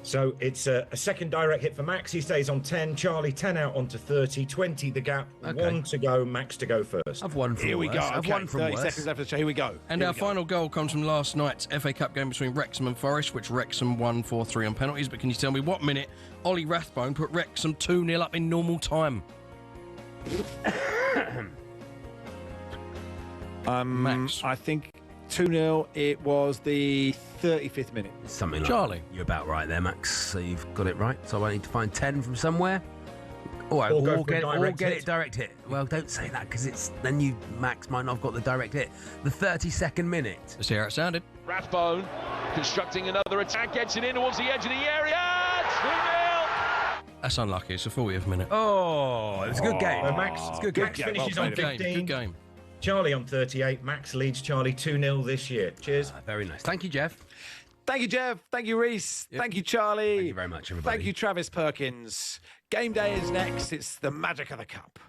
Speaker 22: So it's a second direct hit for Max. He stays on 10. Charlie, 10 out onto 30. 20 the gap.
Speaker 1: Okay.
Speaker 22: 1 to go. Max to go first.
Speaker 1: I've won from
Speaker 2: Here we
Speaker 1: worse.
Speaker 2: go.
Speaker 1: I've
Speaker 2: Okay,
Speaker 1: won from
Speaker 2: 30
Speaker 1: worse.
Speaker 2: seconds after the show. Here we go.
Speaker 21: And
Speaker 2: Here
Speaker 21: our
Speaker 2: we go.
Speaker 21: final goal comes from last night's FA Cup game between Wrexham and Forest, which Wrexham won 4-3 on penalties. But can you tell me what minute Ollie Rathbone put Wrexham 2-0 up in normal time? Max.
Speaker 2: I think 2-0. It was the 35th minute.
Speaker 1: Something like
Speaker 21: Charlie.
Speaker 1: that. You're about right there, Max. So you've got it right. So I need to find 10 from somewhere. All right,
Speaker 22: Or go
Speaker 1: or
Speaker 22: for a
Speaker 1: get
Speaker 22: direct
Speaker 1: it
Speaker 22: hit.
Speaker 1: direct hit. Well, don't say that because it's then you, Max, might not have got the direct hit. The 32nd minute.
Speaker 21: Let's hear how it sounded.
Speaker 4: Rathbone constructing another attack, gets it in towards the edge of the area. 2-0.
Speaker 21: That's unlucky. It's a 40th minute.
Speaker 1: Oh, it's a good game.
Speaker 22: Max,
Speaker 1: It's a good game.
Speaker 22: Max finishes on 15.
Speaker 21: Good game.
Speaker 22: Charlie on 38. Max leads Charlie 2-0 this year. Cheers.
Speaker 1: Very nice. Thank you, Jeff.
Speaker 2: Thank you, Jeff. Thank you, Reese. Thank you, Charlie.
Speaker 1: Thank you very much, everybody.
Speaker 2: Thank you, Travis Perkins. Game day is next. It's the magic of the cup.